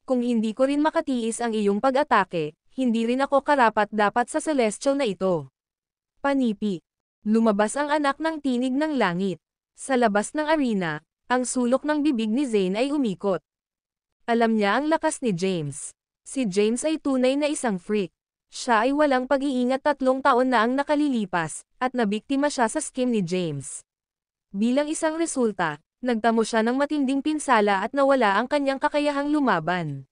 Kung hindi ko rin makatiis ang iyong pag-atake, hindi rin ako karapat-dapat sa celestial na ito. Panipi. Lumabas ang anak ng tinig ng langit. Sa labas ng arena, ang sulok ng bibig ni Zane ay umikot. Alam niya ang lakas ni James. Si James ay tunay na isang freak. Siya ay walang pag-iingat 3 taon na ang nakalilipas, at nabiktima siya sa scheme ni James. Bilang isang resulta, nagtamo siya ng matinding pinsala at nawala ang kanyang kakayahang lumaban.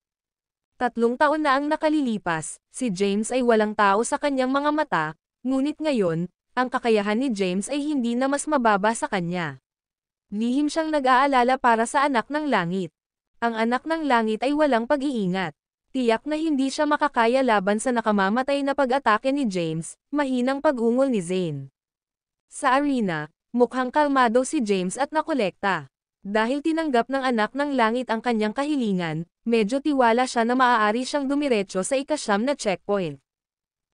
3 taon na ang nakalilipas, si James ay walang tao sa kanyang mga mata, ngunit ngayon, ang kakayahan ni James ay hindi na mas mababa sa kanya. Lihim siyang nag-aalala para sa anak ng langit. Ang anak ng langit ay walang pag-iingat. Tiyak na hindi siya makakaya laban sa nakamamatay na pag-atake ni James, mahinang pag-ungol ni Zane. Sa arena, mukhang kalmado si James at nakolekta. Dahil tinanggap ng anak ng langit ang kanyang kahilingan, medyo tiwala siya na maaari siyang dumiretso sa ika-9 na checkpoint.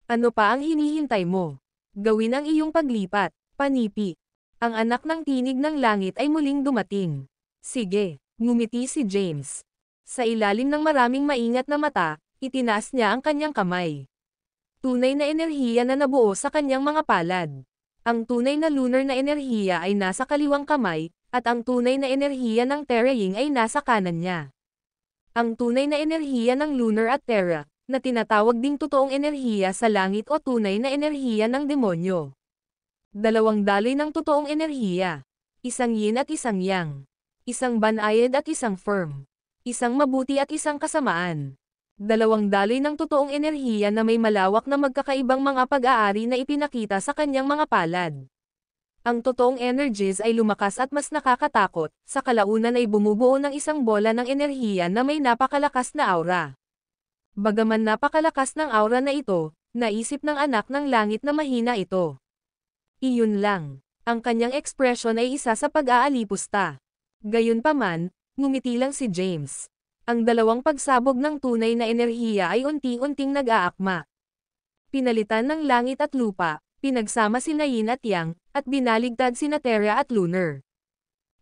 Ano pa ang hinihintay mo? Gawin ang iyong paglipat, panipi. Ang anak ng tinig ng langit ay muling dumating. Sige, ngumiti si James. Sa ilalim ng maraming maingat na mata, itinaas niya ang kanyang kamay. Tunay na enerhiya na nabuo sa kanyang mga palad. Ang tunay na lunar na enerhiya ay nasa kaliwang kamay, at ang tunay na enerhiya ng Terra Ying ay nasa kanan niya. Ang tunay na enerhiya ng lunar at Terra, na tinatawag ding totoong enerhiya sa langit o tunay na enerhiya ng demonyo. 2 daloy ng totoong enerhiya. Isang yin at isang yang. Isang banayad at isang firm. Isang mabuti at isang kasamaan. 2 daloy ng totoong enerhiya na may malawak na magkakaibang mga pag-aari na ipinakita sa kanyang mga palad. Ang totoong energies ay lumakas at mas nakakatakot, sa kalaunan ay bumubuo ng isang bola ng enerhiya na may napakalakas na aura. Bagaman napakalakas ng aura na ito, naisip ng anak ng langit na mahina ito. Iyon lang. Ang kanyang ekspresyon ay isa sa pag-aalipusta. Gayunpaman, ngumiti lang si James. Ang 2 pagsabog ng tunay na enerhiya ay unti-unting nag-aakma. Pinalitan ng langit at lupa, pinagsama sina Yin at Yang, at binaligtad sina Terra at Lunar.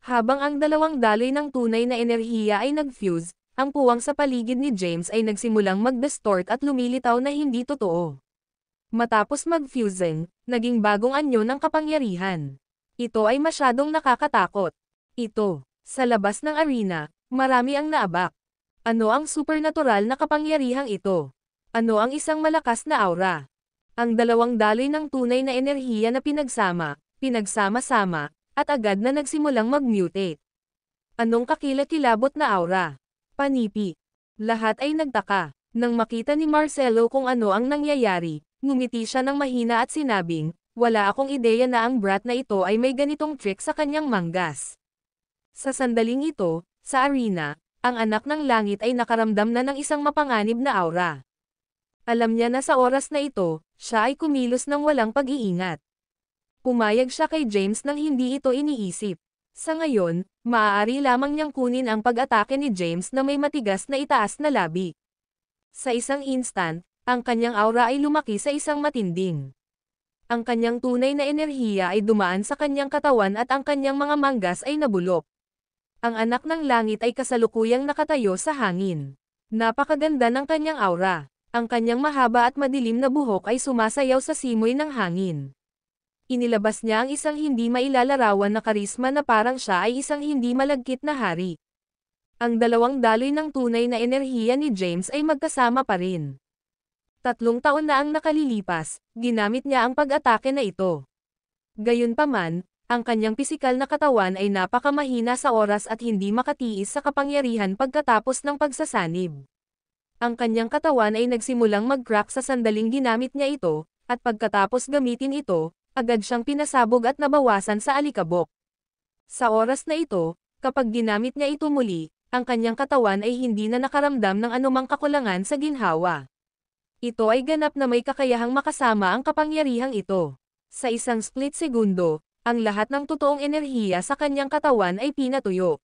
Habang ang 2 daloy ng tunay na enerhiya ay nag-fuse, ang puwang sa paligid ni James ay nagsimulang mag-distort at lumilitaw na hindi totoo. Matapos mag-fusing, naging bagong anyo ng kapangyarihan. Ito ay masyadong nakakatakot. Ito. Sa labas ng arena, marami ang naabak. Ano ang supernatural na kapangyarihang ito? Ano ang isang malakas na aura? Ang 2 daloy ng tunay na enerhiya na pinagsama-sama, at agad na nagsimulang mag-mutate. Anong kakilakilabot na aura? Panipi. Lahat ay nagtaka. Nang makita ni Marcelo kung ano ang nangyayari, ngumiti siya ng mahina at sinabing, "Wala akong ideya na ang brat na ito ay may ganitong trick sa kanyang manggas." Sa sandaling ito, sa arena, ang anak ng langit ay nakaramdam na ng isang mapanganib na aura. Alam niya na sa oras na ito, siya ay kumilos ng walang pag-iingat. Pumayag siya kay James nang hindi ito iniisip. Sa ngayon, maaari lamang niyang kunin ang pag-atake ni James na may matigas na itaas na labi. Sa isang instant, ang kanyang aura ay lumaki sa isang matinding. Ang kanyang tunay na enerhiya ay dumaan sa kanyang katawan at ang kanyang mga manggas ay nabulok. Ang anak ng langit ay kasalukuyang nakatayo sa hangin. Napakaganda ng kanyang aura. Ang kanyang mahaba at madilim na buhok ay sumasayaw sa simoy ng hangin. Inilabas niya ang isang hindi mailalarawan na karisma na parang siya ay isang hindi malagkit na hari. Ang dalawang daloy ng tunay na enerhiya ni James ay magkasama pa rin. 3 taon na ang nakalilipas, ginamit niya ang pag-atake na ito. Gayunpaman, ang kanyang pisikal na katawan ay napakamahina sa oras at hindi makatiis sa kapangyarihan pagkatapos ng pagsasanib. Ang kanyang katawan ay nagsimulang mag-crack sa sandaling ginamit niya ito, at pagkatapos gamitin ito, agad siyang pinasabog at nabawasan sa alikabok. Sa oras na ito, kapag ginamit niya ito muli, ang kanyang katawan ay hindi na nakaramdam ng anumang kakulangan sa ginhawa. Ito ay ganap na may kakayahang makasama ang kapangyarihang ito. Sa isang split segundo, ang lahat ng totoong enerhiya sa kanyang katawan ay pinatuyo.